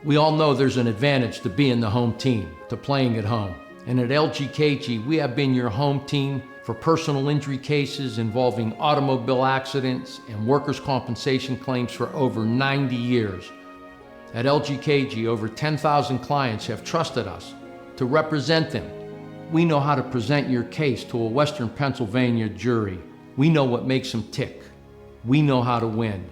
We all know there's an advantage to being the home team, to playing at home. And at LGKG, we have been your home team for personal injury cases involving automobile accidents and workers' compensation claims for over 90 years. At LGKG, over 10,000 clients have trusted us to represent them. We know how to present your case to a Western Pennsylvania jury. We know what makes them tick. We know how to win.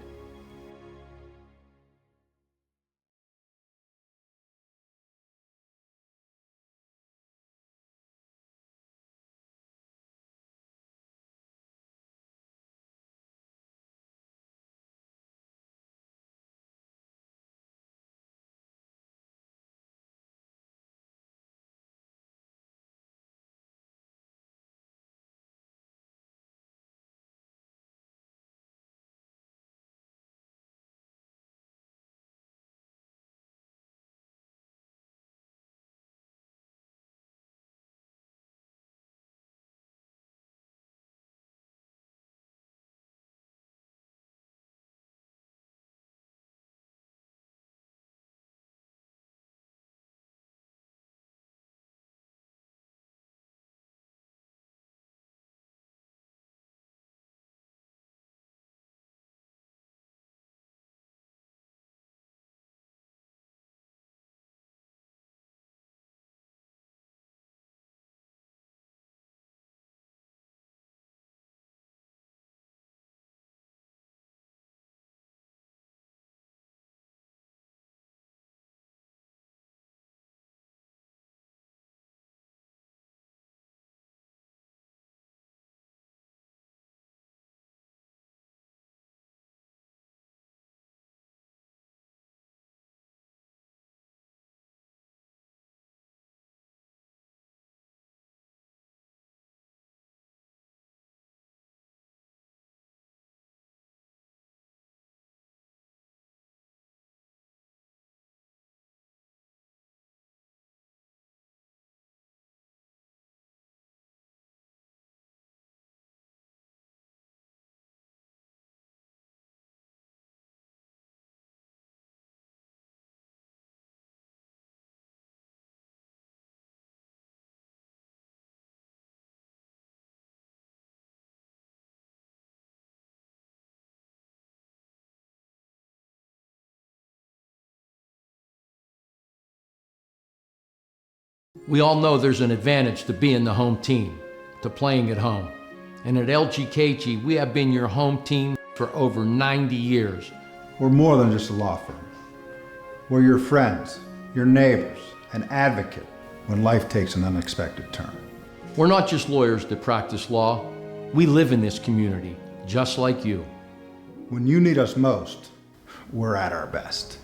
We all know there's an advantage to being the home team, to playing at home. And at LGKG, we have been your home team for over 90 years. We're more than just a law firm. We're your friends, your neighbors, an advocate when life takes an unexpected turn. We're not just lawyers that practice law. We live in this community, just like you. When you need us most, we're at our best.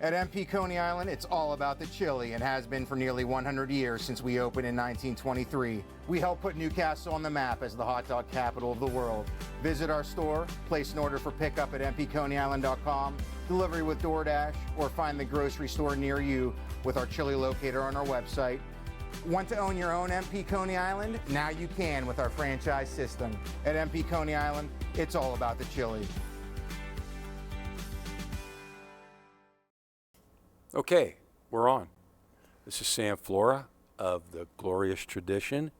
At MP Coney Island, it's all about the chili and has been for nearly 100 years since we opened in 1923. We help put Newcastle on the map as the hot dog capital of the world. Visit our store, place an order for pickup at mpconeyisland.com, delivery with DoorDash, or find the grocery store near you with our chili locator on our website. Want to own your own MP Coney Island? Now you can with our franchise system. At MP Coney Island, it's all about the chili. Okay, we're on. This is Sam FLORA of the Glorious Tradition,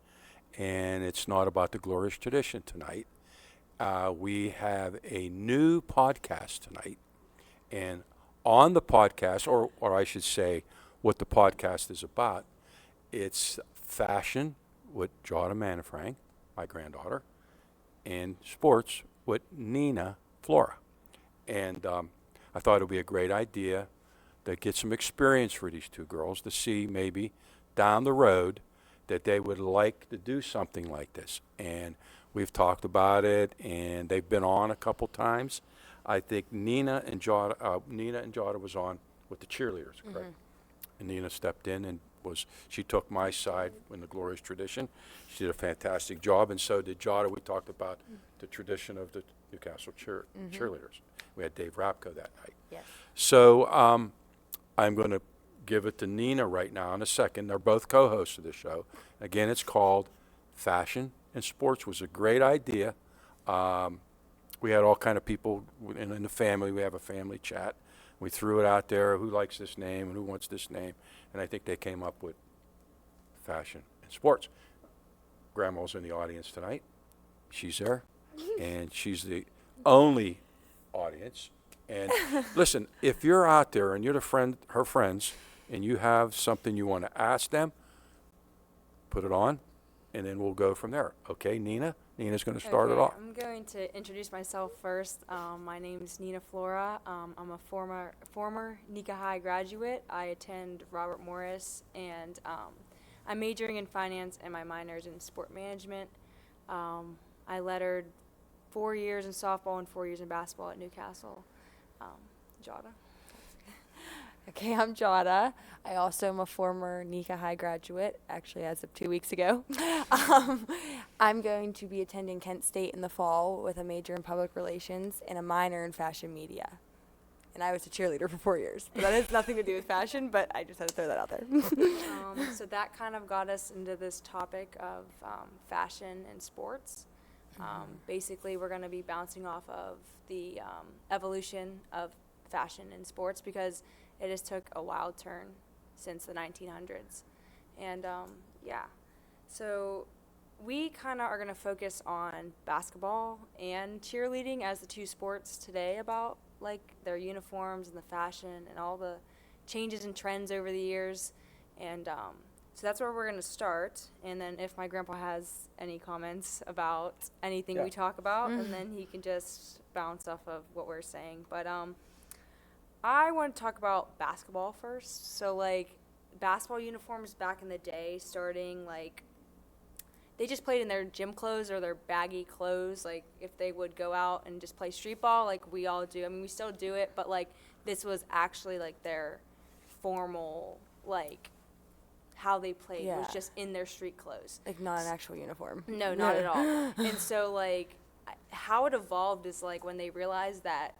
and it's not about the Glorious Tradition tonight. We have a new podcast tonight, and on the podcast, or I should say what the podcast is about, it's fashion with GIADA MANIFRANG, my granddaughter, and sports with NEENA FLORA. And I thought it would be a great idea to get some experience for these two girls to see maybe down the road that they would like to do something like this. And we've talked about it, and they've been on a couple times. I think NEENA and GIADA was on with the cheerleaders, correct? And NEENA stepped in and she took my side in the Glorious Tradition. She did a fantastic job, and so did GIADA. We talked about the tradition of the Newcastle cheerleaders. We had Dave Rapko that night. Yes. So I'm going to give it to NEENA right now in a second. They're both co-hosts of the show. Again, it's called Fashion and Sports. It was a great idea. We had all kind of people in the family. We have a family chat. We threw it out there, who likes this name and who wants this name. And I think they came up with Fashion and Sports. Grandma's in the audience tonight. She's there. And she's the only audience. And listen, if you're out there and you're her friends, and you have something you want to ask them, put it on, and then we'll go from there. Okay, NEENA? NEENA's going to start it off. I'm going to introduce myself first. My name is NEENA FLORA. I'm a former NECA High graduate. I attend Robert Morris, and I'm majoring in finance, and my minor's in sport management. I lettered 4 years in softball and 4 years in basketball at Newcastle. GIADA. Okay, I'm GIADA. I also am a former NECA High graduate, actually as of 2 weeks ago. I'm going to be attending Kent State in the fall with a major in public relations and a minor in fashion media. And I was a cheerleader for 4 years. But that has nothing to do with fashion, but I just had to throw that out there. So that kind of got us into this topic of fashion and sports. Basically, we're going to be bouncing off of the evolution of fashion in sports because it has took a wild turn since the 1900s. And so we kind of are going to focus on basketball and cheerleading as the two sports today, about like their uniforms and the fashion and all the changes and trends over the years. And so that's where we're going to start. And then if my grandpa has any comments about anything we talk about, and then he can just bounce off of what we're saying. But I want to talk about basketball first. So like basketball uniforms back in the day, starting like they just played in their gym clothes or their baggy clothes. Like if they would go out and just play street ball like we all do. I mean, we still do it, but like this was actually like their formal, like how they played was just in their street clothes. Like not an actual uniform. No, not at all. And so like how it evolved is like when they realized that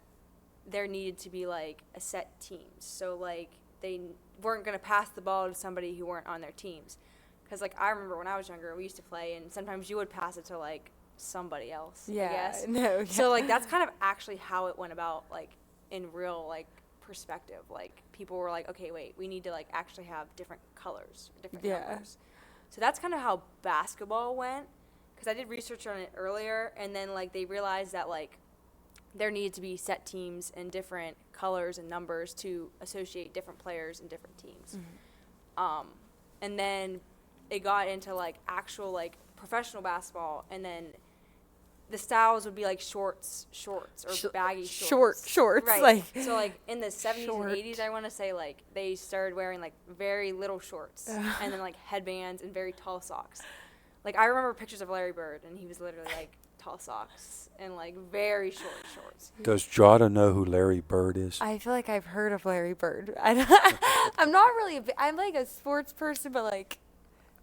there needed to be like a set teams. So like they weren't going to pass the ball to somebody who weren't on their teams. Because like I remember when I was younger, we used to play and sometimes you would pass it to like somebody else, I guess. So like that's kind of actually how it went about, like in real like perspective. Like people were like, okay, wait, we need to like actually have different colors, different numbers. So that's kind of how basketball went. Because I did research on it earlier, and then like they realized that like there needed to be set teams and different colors and numbers to associate different players and different teams. And then it got into like actual like professional basketball, and then the styles would be like shorts or baggy shorts. Shorts. Right. Like so like in the 70s and 80s, I want to say like they started wearing like very little shorts and then like headbands and very tall socks. Like, I remember pictures of Larry Bird, and he was literally, like, tall socks and, like, very short shorts. Does GIADA know who Larry Bird is? I feel like I've heard of Larry Bird. I'm not really. I'm like a sports person, but like,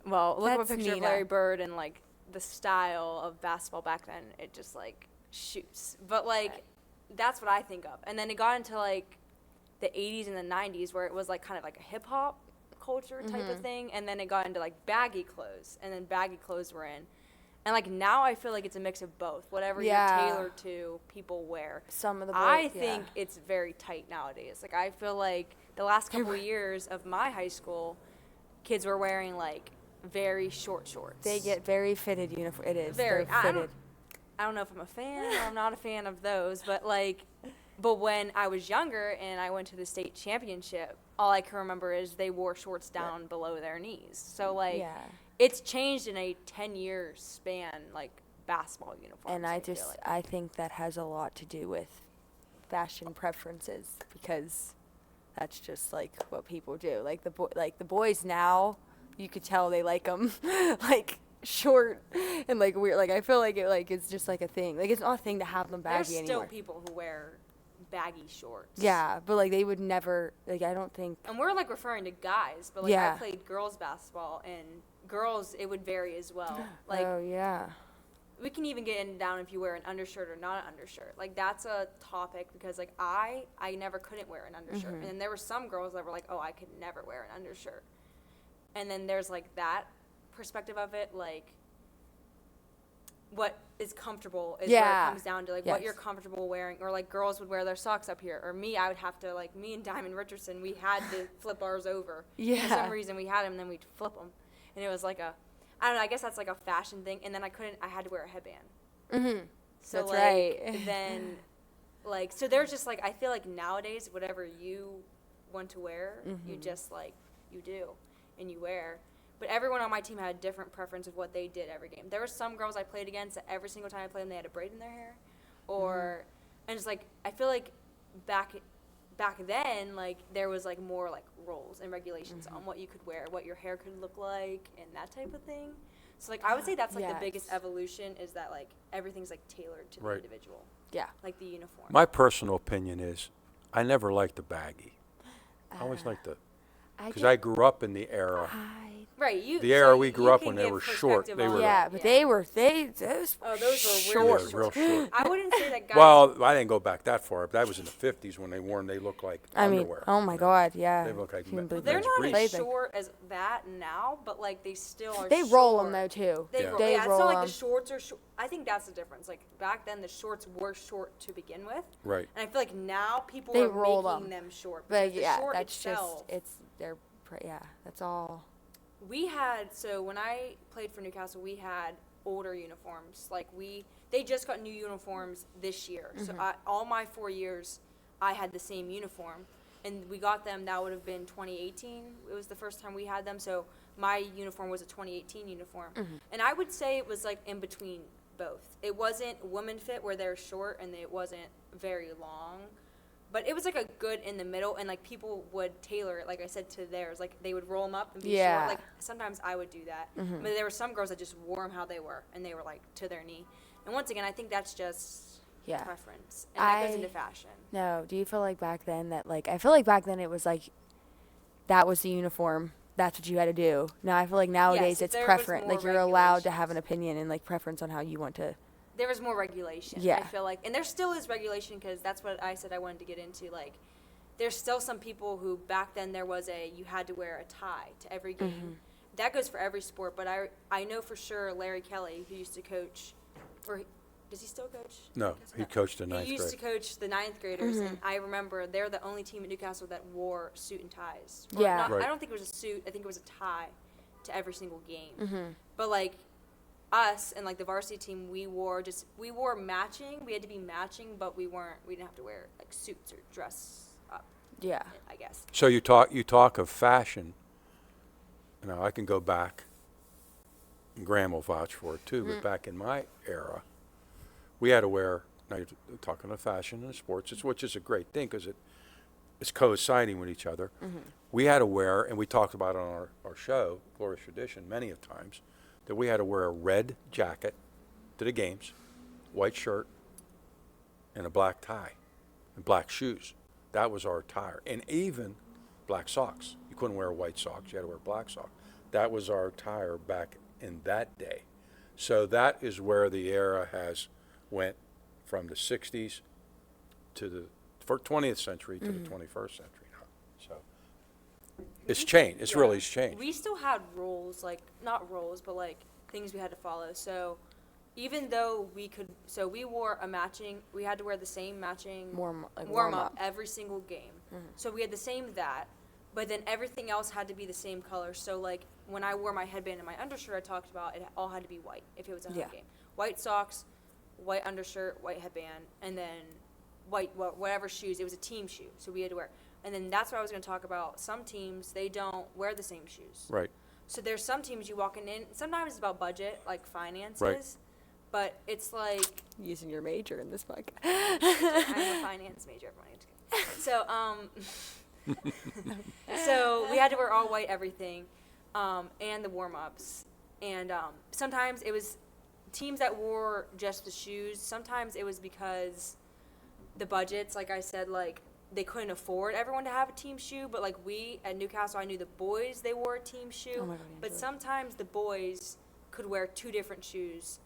Well, look up a That's picture of NEENA. Larry Bird and, like, the style of basketball back then. It just, like, shoots. But, like, that's what I think of. And then it got into, like, the 80s and the 90s where it was, like, kind of like a hip-hop culture type of thing. And then it got into, like, baggy clothes. And then baggy clothes were in. And, like, now I feel like it's a mix of both. Whatever Yeah. you're tailored to, people wear. some of the. I think it's very tight nowadays. Like, I feel like the last couple of years of my high school, kids were wearing, like, very short shorts. they get very fitted uniform. It is Very. They're I fitted. don't know if I'm a fan or I'm not a fan of those, but, like, but when I was younger and I went to the state championship, all I can remember is they wore shorts down below their knees. So, like, Yeah. it's changed in a 10-year span, like, basketball uniforms. And I feel just like. I think that has a lot to do with fashion preferences because that's just like what people do. Like the boys now, you could tell they like them like short and like weird. Like I feel like it's just like a thing. Like it's not a thing to have them There's baggy still anymore. people who wear baggy shorts. Yeah, but like they would never. Like I don't think. And we're, like, referring to guys, but, like, Yeah. I played girls basketball, and girls, it would vary as well. Like, Oh yeah. we can even get in down if you wear an undershirt or not an undershirt. Like, that's a topic because, like, I never couldn't wear an undershirt. And then there were some girls that were like, oh, I could never wear an undershirt. And then there's, like, that perspective of it, like, what is comfortable is where Yeah. it comes down to, like, what Yes. you're comfortable wearing. Or, like, girls would wear their socks up here. Or me, I would have to, like, me and Diamond Richardson, we had to flip ours over. For Yeah. some reason, we had them, and then we'd flip them. And it was like a, I don't know, I guess that's like a fashion thing. And then I had to wear a headband. Mhm. So, That's like, right. then, like, so there's just, like, I feel like nowadays, whatever you want to wear, you just, like, you do, and you wear. But everyone on my team had a different preference of what they did every game. There were some girls I played against that every single time I played them, they had a braid in their hair. Or, and it's like, I feel like back then, like, there was, like, more, like, rules and regulations on what you could wear, what your hair could look like, and that type of thing. So, like, I would say that's, like, the biggest Yes. evolution is that, like, everything's, like, tailored to the Right. individual, Yeah. like the uniform. My personal opinion is I never liked the baggy. I always liked the, because I grew up in the era. Right, you. The so era we you grew up can when they give were short, perspective they on were it, Yeah, but those Oh, those were really short. Yeah, real short. I wouldn't say that guys. Well, I didn't go back that far. But that was in the 50s when they wore them. They looked like I mean, underwear. oh my God, yeah. They look like Can you men- believe they're men's not briefs. as Played like- short as that now, but like they still are. They roll them short. though too. They Yeah. roll. They Yeah, it's roll not like 'em. the shorts are short. I think that's the difference. Like back then, the shorts were short to begin with, Right. and I feel like now people They are roll making 'em. them short. But because the yeah, short that's itself, just yeah, that's all. We had, so when I played for Newcastle, we had older uniforms. Like they just got new uniforms this year. So all my 4 years, I had the same uniform. And we got them, that would have been 2018. It was the first time we had them. So my uniform was a 2018 uniform. And I would say it was like in between both. It wasn't women fit where they're short and it wasn't very long. But it was like a good in the middle, and like people would tailor it, like I said, to theirs. Like they would roll them up and be Yeah. short. Like sometimes I would do that, but there were some girls that just wore them how they were, and they were like to their knee. And once again, I think that's just Yeah. preference, and that goes I- into fashion. No, do you feel like back then that like I feel like back then it was like that was the uniform. That's what you had to do. Now I feel like nowadays if it's there was preference. more Like you're allowed to have an regulations. opinion and like preference on how you want to. There was more regulation. Yeah. I feel like, and there still is regulation because that's what I said I wanted to get into. Like, there's still some people who back then there was you had to wear a tie to every game. That goes for every sport, but I know for sure Larry Kelly, who used to coach, or does he still coach? No, he coached the ninth He used to grade. coach the ninth graders, and I remember they're the only team at Newcastle that wore suit and ties. Or Yeah. not- Right. I don't think it was a suit. I think it was a tie to every single game. But like us and like the varsity team, we wore matching. We had to be matching, but we didn't have to wear like suits or dress up, Yeah. I guess. So you talk of fashion. You know, I can go back, and Graham will vouch for it too, but back in my era, we had to wear, now you're talking of fashion and sports, which is a great thing because it's coinciding with each other. We had to wear, and we talked about it on our show, Glorious Tradition, many of times, that we had to wear a red jacket to the games, white shirt, and a black tie, and black shoes. That was our attire. And even black socks. You couldn't wear white socks, you had to wear black socks. That was our attire back in that day. So that is where the era has went from the 60s to the 20th century to the 21st century now. So it's changed. It's really changed. We still had rules, like, not rules, but like things we had to follow. So even though we could, so we wore a matching, we had to wear the same matching Warm warm-up up. every single game. So we had the same that, but then everything else had to be the same color. So like when I wore my headband and my undershirt I talked about, it all had to be white if it was a home Yeah. game. White socks, white undershirt, white headband, and then white, whatever shoes. It was a team shoe, so we had to wear. And then that's what I was going to talk about. Some teams, they don't wear the same shoes. Right. So there's some teams you walking in, sometimes it's about budget, like finances. Right. But it's like, Using your major in this podcast. I'm a finance major, everyone. So, so we had to wear all white everything, and the warm-ups. And sometimes it was teams that wore just the shoes. Sometimes it was because the budgets, like I said, like they couldn't afford everyone to have a team shoe. But like we at Newcastle, I knew the boys, they wore a team shoe. Oh my God, but Angela. sometimes the boys could wear two different shoes.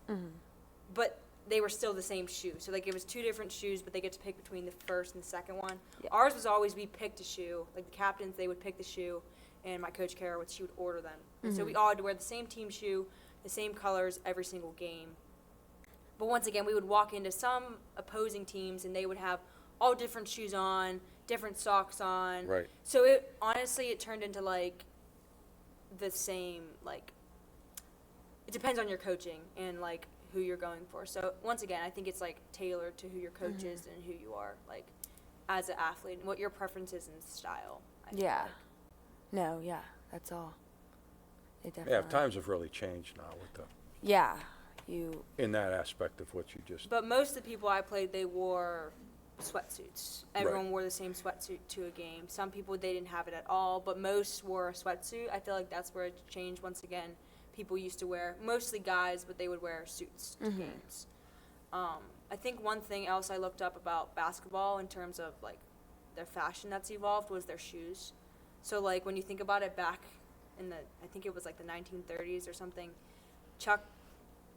But they were still the same shoe. So like it was two different shoes, but they get to pick between the first and the second one. Yeah. Ours was always we picked a shoe. Like the captains, they would pick the shoe, and my coach Kara she would order them. And so we all had to wear the same team shoe, the same colors every single game. But once again, we would walk into some opposing teams, and they would have all different shoes on, different socks on. Right. So it honestly it turned into like the same like. It depends on your coaching and like who you're going for. So once again, I think it's like tailored to who your coach is and who you are, like as an athlete, and what your preference is in style. I feel Yeah. like. No, yeah, that's all. It Yeah, definitely. times have really changed now with the, Yeah, you. in that aspect of what you just, But most of the people I played, they wore sweatsuits. Everyone wore the same sweatsuit to a game. Some people, they didn't have it at all, but most wore a sweatsuit. I feel like that's where it changed once again. People used to wear, mostly guys, but they would wear suits to games. I think one thing else I looked up about basketball in terms of like their fashion that's evolved was their shoes. So like when you think about it back in the, I think it was like the 1930s or something, Chuck,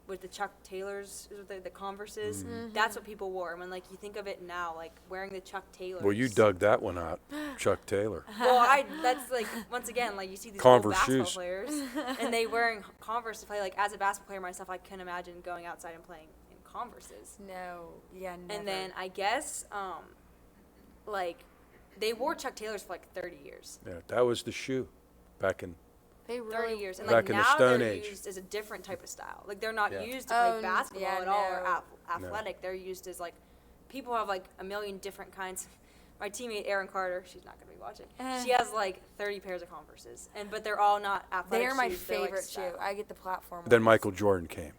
with the Chuck Taylors, the Converses, that's what people wore. And when like you think of it now, like wearing the Chuck Taylors. well, you dug that one out, Chuck Taylor. Well, that's like, once again, like you see these Converse old basketball shoes. players, and they wearing Converse to play. Like as a basketball player myself, I couldn't imagine going outside and playing in Converses. No, yeah, never. And then I guess, like, they wore Chuck Taylors for like 30 years. Yeah, that was the shoe back in, they 30 really. years. And Back like in the now Stone they're Age. used as a different type of style. Like they're not Yeah. used to play Oh, basketball yeah, at all or no. athletic. They're used as like, people have like a million different kinds. My teammate Erin Carter, she's not gonna be watching. She has like 30 pairs of Converses, but they're all not athletic. They're my shoes. They're, like, favorite shoe. style. I get the platform. then ones. Michael Jordan came.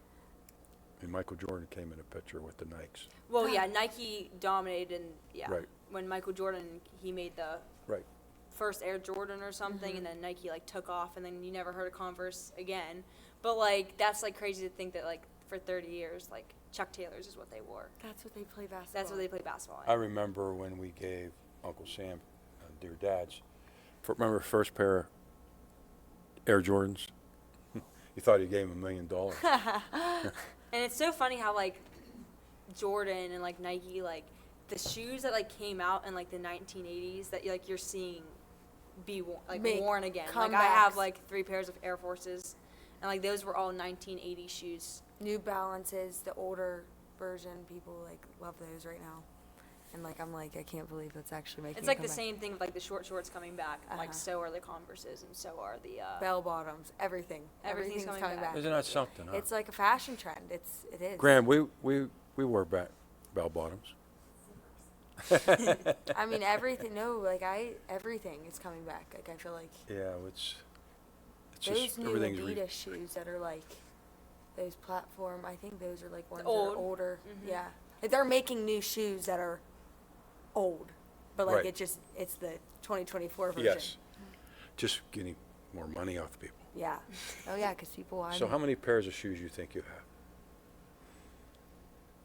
And Michael Jordan came in a picture with the Nikes. Well, yeah, Nike dominated, and yeah, Right. when Michael Jordan, he made the Right. first Air Jordan or something, and then Nike like took off, and then you never heard of Converse again. But like that's like crazy to think that like for 30 years, like Chuck Taylors is what they wore. That's what they play basketball. That's what they play basketball in. I remember when we gave Uncle Sam, dear dads, remember first pair of Air Jordans? You thought he gave him $1 million. And it's so funny how like Jordan and like Nike, like the shoes that like came out in like the 1980s that like you're seeing be worn again. Like I have comebacks. like 3 pairs of Air Forces, and like those were all 1980 shoes. New Balances, the older version. People like love those right now. And like I'm like I can't believe that's actually making. It's a like the comeback. same thing with like the short shorts coming back. Like so are the Converses, and so are the. Bell bottoms, everything. Everything's Everything's coming back. Isn't that something, huh? It's like a fashion trend. It is. Graham, we wore bell bottoms. I mean everything. No, like everything is coming back. Like I feel like Yeah, it's those just new everything's Adidas shoes that are like those platform. I think those are like ones Old. that are older. Yeah, like, they're making new shoes that are old, but like Right. it's the 2024 version. Yes. Just getting more money off people. Yeah. Oh yeah, because people. So how many pairs of shoes you think you have?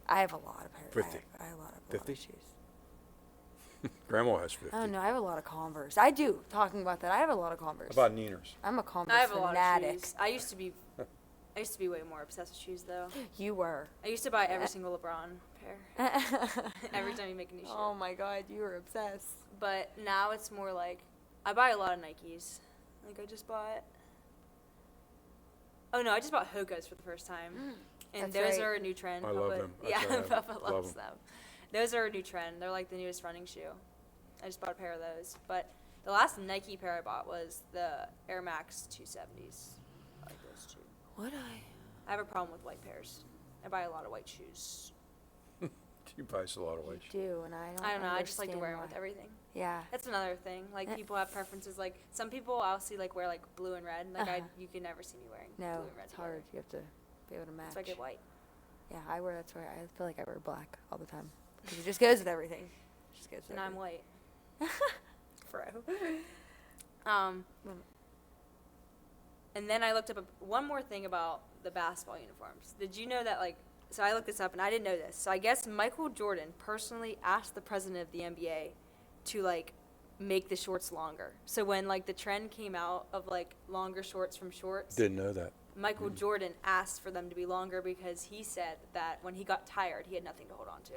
I have a lot of pairs. 50. I have a lot of 50? shoes. Grandma has 50. Oh no, I have a lot of Converse. I do. Talking about that, I have a lot of Converse. How about Neeners? I'm a Converse I have a lot fanatic. of shoes. I used to be way more obsessed with shoes though. You were. I used to buy every single LeBron pair every time you make a new shoe. Oh my God, you were obsessed. But now it's more like I buy a lot of Nikes. Like I just bought. Oh no, I just bought Hokas for the first time, and That's those right. are a new trend. I love them. That's Yeah, what I have. Papa Love loves 'em. them. Those are a new trend. They're like the newest running shoe. I just bought a pair of those. But the last Nike pair I bought was the Air Max 270s. I like those too. What I have a problem with white pairs. I buy a lot of white shoes. She buys a lot of white shoes. do, and I don't. I don't know. I just like to understand wear them with why. everything. Yeah. That's another thing. Like people have preferences. Like some people I'll see like wear like blue and red. Like you can never see me wearing No, blue and red. it's hard. You have to be able to match. So I get white. Yeah, I wear. That's why I feel like I wear black all the time because it just goes with everything. It just goes with And I'm everything. white. Fro. And then I looked up one more thing about the basketball uniforms. Did you know that, like, so I looked this up and I didn't know this. So I guess Michael Jordan personally asked the president of the NBA to, like, make the shorts longer. So when, like, the trend came out of, like, longer shorts from shorts, Didn't know that. Michael Jordan asked for them to be longer because he said that when he got tired, he had nothing to hold on to.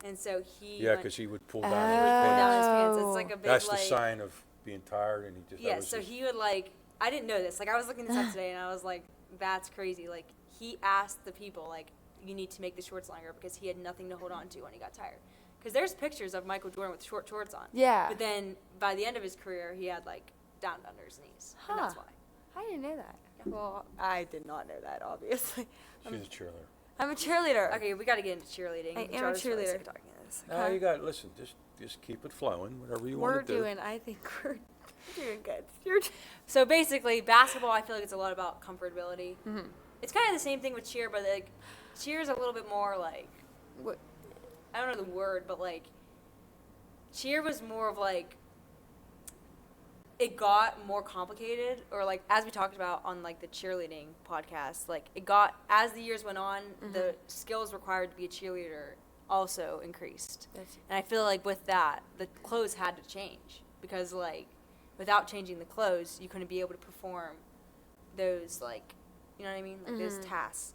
And so he Yeah, went- because he would pull he down would his pull pants. down his pants. It's like a big, That's like, the sign of being tired, and he just. that yeah, was so his- he would like, I didn't know this. Like I was looking this up today and I was like, that's crazy. Like he asked the people like, you need to make the shorts longer because he had nothing to hold on to when he got tired. Because there's pictures of Michael Jordan with short shorts on. Yeah. But then by the end of his career, he had like down under his knees. And that's Huh. why. I didn't know that. Well, I did not know that, obviously. She's a cheerleader. I'm a cheerleotar. Okay, we got to get into cheerleading. I am a Jarvis really cheerleader. sick of talking to this. No, you got listen. Just keep it flowing. Whatever you We're want to do. doing. I think we're doing good. So basically, basketball, I feel like it's a lot about comfortability. Mm-hmm. It's kind of the same thing with cheer, but like cheer is a little bit more like, What? I don't know the word, but like cheer was more of like, it got more complicated, or like as we talked about on like the cheerleading podcast, like it got, as the years went on, the skills required to be a cheerleader also increased. And I feel like with that, the clothes had to change because like without changing the clothes, you couldn't be able to perform those like, you know what I mean? Like those tasks.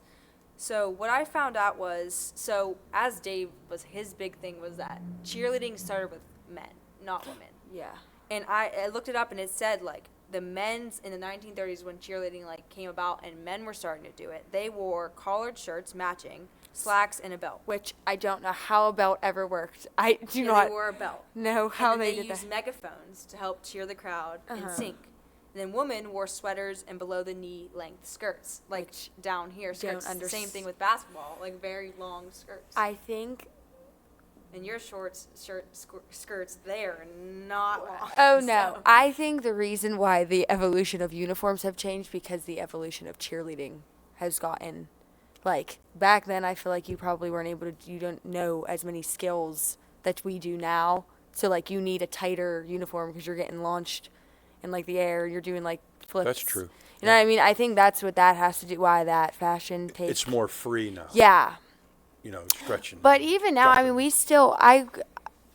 So what I found out was, so as Dave was, his big thing was that cheerleading started with men, not women. Yeah. And I looked it up and it said like the men's in the 1930s when cheerleading like came about and men were starting to do it, they wore collared shirts matching, slacks, and a belt. Which I don't know how a belt ever worked. I do Yeah, not they wore a belt. know how and then they did used that. megaphones to help cheer the crowd and sync. And then women wore sweaters and below the knee length skirts, like down here skirts. don't The same thing with basketball, like very long skirts. I think. And your skirts, they're not long. Oh no! So- I think the reason why the evolution of uniforms have changed because the evolution of cheerleading has gotten, like back then. I feel like you probably weren't able to. You don't know as many skills that we do now. So like you need a tighter uniform because you're getting launched in like the air. You're doing like flips. That's true. You know what I mean? I think that's what that has to do. Why that fashion takes. It's more free now. Yeah. You know, stretching. But even now, I mean, we still,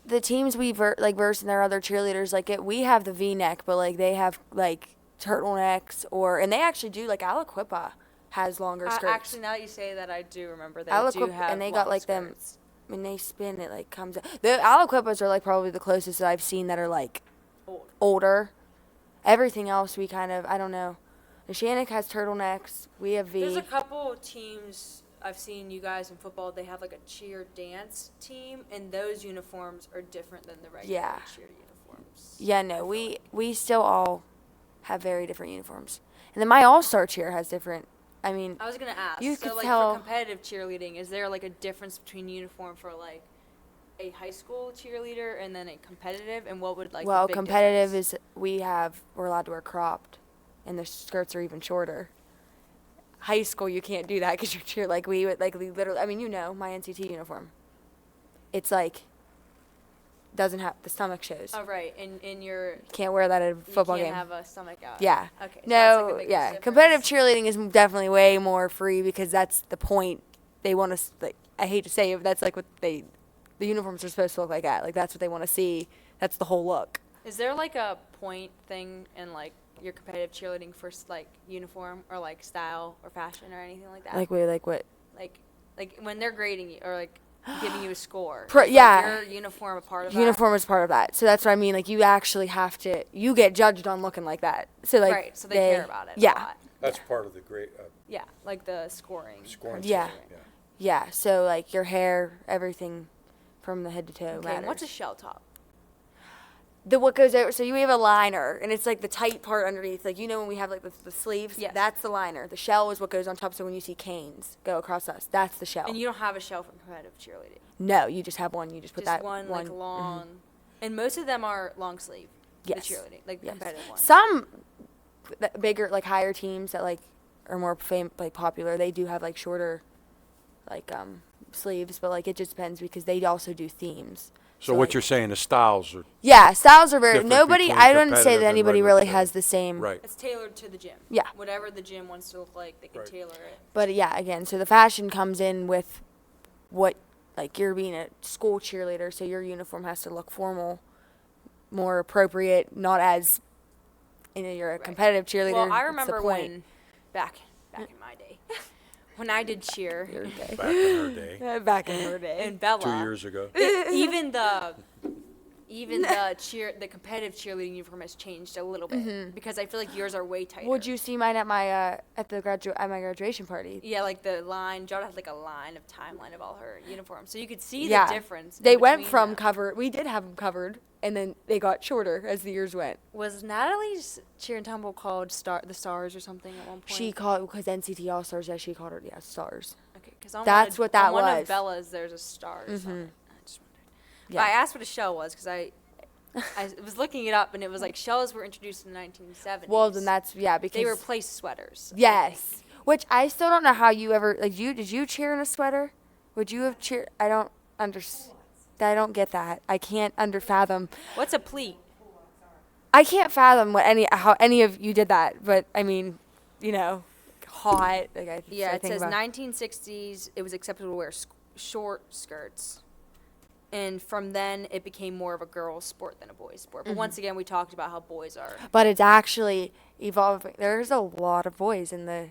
the teams we verse and their other cheerleaders, like we have the V-neck, but like they have like turtlenecks and they actually do like Aliquippa has longer skirts. Actually, now that you say that, I do remember they do Aliquippa, have and they got long like skirts. when they spin, it like comes out. The Aliquippas are like probably the closest that I've seen that are like older. Everything else we kind of, I don't know. The Shannick has turtlenecks. We have V. There's a couple teams I've seen you guys in football. They have like a cheer dance team, and those uniforms are different than the regular Yeah. cheer uniforms. Yeah, no, we still all have very different uniforms. And then my all-star cheer has different, I mean, I was gonna ask. You so could like tell- for competitive cheerleading, is there like a difference between uniform for like a high school cheerleader and then a competitive, and what would like? well, the big competitive difference? is we're allowed to wear cropped, and the skirts are even shorter. High school, you can't do that because you're cheer like we literally. I mean, you know, my NCT uniform. It's like doesn't have the stomach shows. Oh, right. In your Can't wear that at a football you game. can't have a stomach out. Yeah. Okay. So that's, No, like, the biggest yeah. difference. Competitive cheerleading is definitely way more free because that's the point. They want to, like, I hate to say it, but that's like what the uniforms are supposed to look like that. Like, that's what they want to see. That's the whole look. Is there like a point thing in like your competitive cheerleading for like uniform or like style or fashion or anything like that? Like, wait, like what? Like when they're grading you or like giving you a score. Pro- is, like, yeah. your uniform a part of that? Uniform is part of that. So that's what I mean. Like, you actually have to, you get judged on looking like that. So, like, right. So they care about it. Yeah. A lot. That's part of the great Yeah. Like the scoring. scoring. Yeah. system, yeah. Yeah. So, like, your hair, everything from the head to toe Okay. matters. And what's a shell top? What goes over, so you have a liner, and it's like the tight part underneath. Like, you know when we have like the sleeves? Yes. That's the liner. The shell is what goes on top, so when you see canes go across us, that's the shell. And you don't have a shell for competitive cheerleading. No, you just have one. You just put Just that one like mhm. long. And most of them are long sleeve. Yes. The cheerleading, like the Yes. competitive ones. Some bigger, like higher teams that like are more like popular, they do have like shorter, like sleeves, but like it just depends because they also do themes. So what like- you're saying, the styles are Yeah, styles are very. different Nobody. between I don't say competitive that and anybody regular really cheerleading. has the same. right. It's tailored to the gym. Yeah. Whatever the gym wants to look like, they can Right. tailor it. But yeah, again, so the fashion comes in with what, like, you're being a school cheerleader, so your uniform has to look formal, more appropriate, not as, you're a competitive cheerleader. Well, I it's the remember point. when back in my day, when I did cheer Your day. Back in her day, Back in her day. and Bella, 2 years ago. even the competitive cheerleading uniform has changed a little bit because I feel like yours are way tighter. Would you see mine at my at my graduation party? Yeah, like the line. Jada had like a line of timeline of all her uniforms, so you could see Yeah. the difference. They in went between from them. covered. We did have them covered, and then they got shorter as the years went. Was Natalie's cheer and tumble called the Stars or something at one point? She called because NCT All Stars. Yeah, she called her stars. Okay, because on That's what that one was. of Bella's, there's a star or something. I just wondered. Yeah. But I asked what a shell was because I was looking it up and it was like shells were introduced in the 1970s. Well, then that's because they replaced sweaters. I Yes. think. Which I still don't know how you ever like. Did you cheer in a sweater? Would you have cheered? I don't understand. I don't get that. I can't fathom. What's a pleat? I can't fathom how any of you did that. But I mean, hot. Like Yeah, I it think says about- 1960s. It was acceptable to wear short skirts, and from then it became more of a girls' sport than a boys' sport. But once again, we talked about how boys are. But it's actually evolving. There's a lot of boys in the.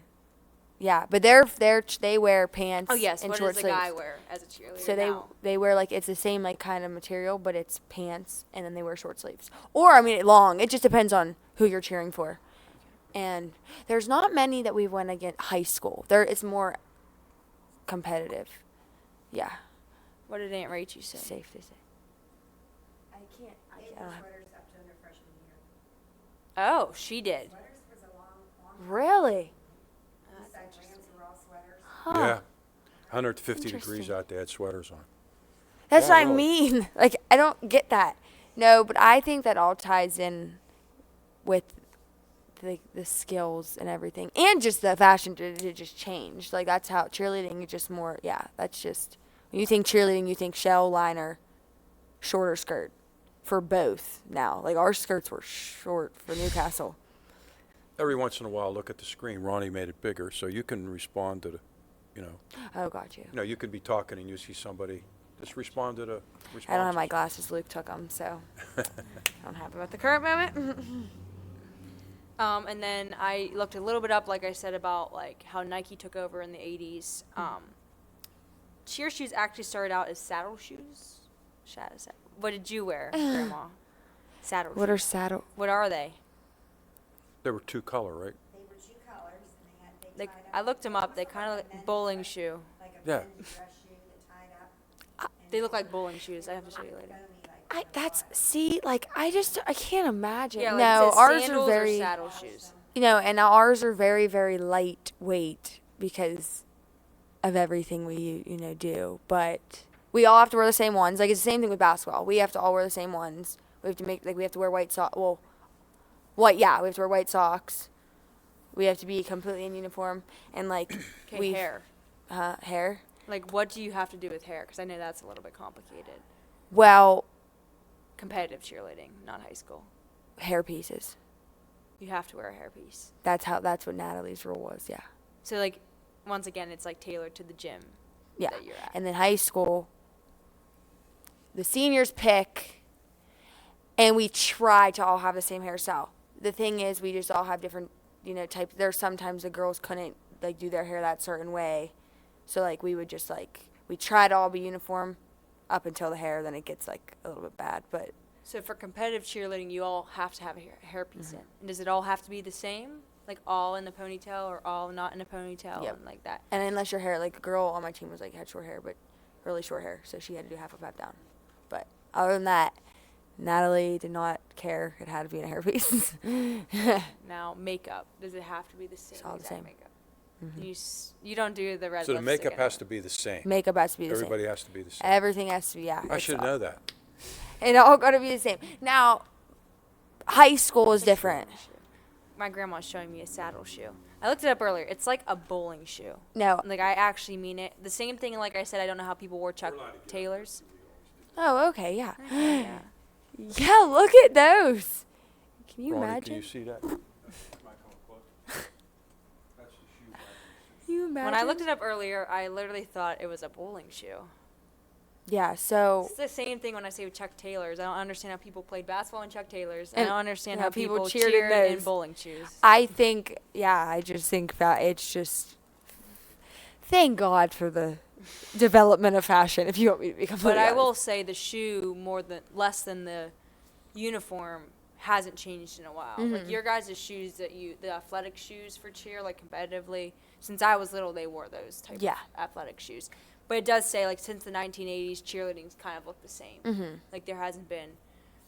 Yeah, but they wear pants. Oh yes, and what short does a sleeves. guy wear as a cheerleader? So now? they wear like it's the same like kind of material, but it's pants, and then they wear short sleeves. Or I mean long. It just depends on who you're cheering for. And there's not many that we went against high school. It's more competitive. Yeah, What did Aunt Rachel say? safe to say. I don't have- Oh, she did. Really? Huh. Yeah. 150 degrees Interesting. out there, had sweaters on. That's Yeah, what I really. mean. Like, I don't get that. No, but I think that all ties in with the skills and everything. And just the fashion it just changed. Like, that's how cheerleading is just more, that's just, when you think cheerleading, you think shell, liner, shorter skirt for both now. Like, our skirts were short for Newcastle. Every once in a while, look at the screen. Ronnie made it bigger, so you can respond to the, Oh, got you. you could be talking and you see somebody. Just respond to the responses. I don't have my glasses. Luke took them, so I don't have them at the current moment. And then I looked a little bit up, like I said, about like how Nike took over in the 80s. Cheer shoes actually started out as saddle shoes. What did you wear, Grandma? Saddle What are shoes. saddle? What are they? They were two color, right? I looked them up. They kind of like bowling shoe. Yeah. They look like bowling shoes. I have to show you later. I can't imagine. Yeah, like no, it says ours are sandals or very, saddle shoes. and ours are very, very lightweight because of everything we, do. But we all have to wear the same ones. Like, it's the same thing with basketball. We have to all wear the same ones. We have to we have to wear white socks. Well, we have to wear white socks. We have to be completely in uniform. And, like, Okay, hair. Hair? Like, what do you have to do with hair? Because I know that's a little bit complicated. Well, competitive cheerleading, not high school. Hair pieces. You have to wear a hairpiece. That's what Natalie's rule was. Yeah. So like, once again, it's like tailored to the gym Yeah. that you're at. And then high school, the seniors pick, and we try to all have the same hairstyle. The thing is, we just all have different, types. There's sometimes the girls couldn't like do their hair that certain way, so like we would just like we try to all be uniform up until the hair. Then it gets like a little bit bad, but. So for competitive cheerleading, you all have to have a hairpiece in. And does it all have to be the same? Like all in the ponytail or all not in a ponytail Yep. and like that? And unless your hair, like a girl on my team was like had short hair, but really short hair, so she had to do half a down. But other than that, Natalie did not care. It had to be in a hairpiece. Now, makeup. Does it have to be the same? It's all the exact same. Makeup? You don't do the red So the lipstick makeup has anymore. to be the same. Makeup has to be the Everybody same. has to be the same. Everything has to be, yeah. I it's should all- know that. It all got to be the same. Now, high school is different. My grandma was showing me a saddle shoe. I looked it up earlier. It's like a bowling shoe. No. Like, I actually mean it. The same thing, like I said, I don't know how people wore Chuck Taylors. Oh, okay, yeah. Yeah. Yeah, look at those. Can you Ronnie, imagine? can you see that? Can you imagine? When I looked it up earlier, I literally thought it was a bowling shoe. Yeah, so It's the same thing when I say with Chuck Taylors. I don't understand how people played basketball in Chuck Taylors. I don't understand how how people people cheered in cheered in those. bowling shoes. I think, yeah, I just think that it's just, thank God for the development of fashion, if you want me to be completely But I honest. will say the shoe less than the uniform hasn't changed in a while. Like your guys' shoes the athletic shoes for cheer, like competitively, since I was little, they wore those type Yeah. of athletic shoes. But it does say like since the 1980s, cheerleading's kind of looked the same. Like there hasn't been.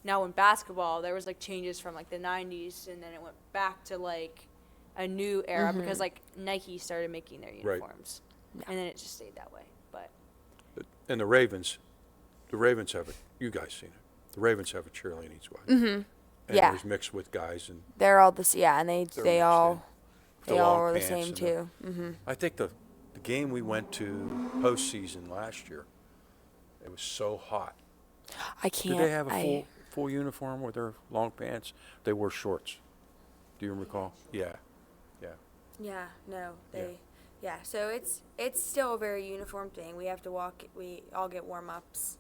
Now in basketball, there was like changes from like the 90s, and then it went back to like a new era because like Nike started making their uniforms, and then it just stayed that way. But And the Ravens have it. You guys seen it. The Ravens have a cheerleading squad. Mm-hmm. And Yeah. it was mixed with guys, and They're all the yeah, and they They're all the they all long are the pants same and too. I think the game we went to postseason last year, it was so hot. I can't. Did they have a full uniform with their long pants? They wore shorts. Do you recall? Yeah. Yeah, no, yeah. So it's still a very uniform thing. We have to we all get warm-ups.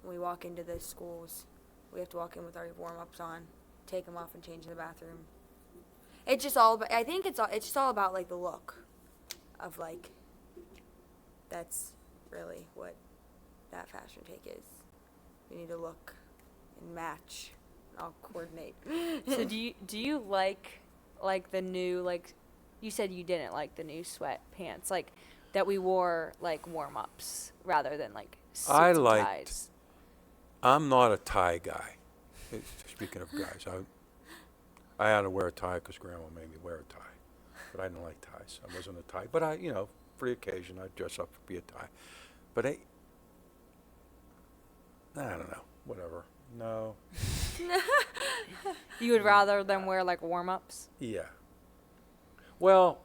When we walk into the schools, we have to walk in with our warm-ups on, take them off and change in the bathroom. It's just all about, I think it's just all about like the look of like, that's really what that fashion take is. We need to look and match and all coordinate. so do you like the new, like you said you didn't like the new sweatpants like that we wore like warm-ups rather than like suits I and liked- ties? I'm not a tie guy. Speaking of guys, I had to wear a tie because Grandma made me wear a tie, but I didn't like ties. I wasn't a tie, but for the occasion, I'd dress up to be a tie. But I don't know, whatever. No. You would rather them wear like warm-ups? Yeah. Well,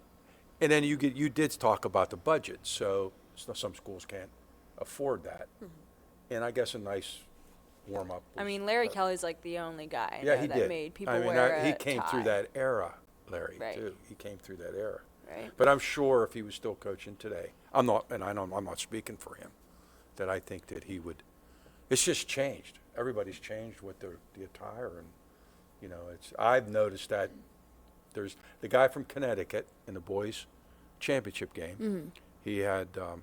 and then you did talk about the budget, so some schools can't afford that, and I guess a nice warm-up. I mean, Larry Kelly's like the only guy I Yeah, know he that did. made people I mean, wear he a came tie. through that era, Larry, Right. too. He came through that era. Right. But I'm sure if he was still coaching today, I'm not speaking for him, that I think that he would. It's just changed. Everybody's changed with the attire, and I've noticed that there's the guy from Connecticut in the boys' championship game. He had a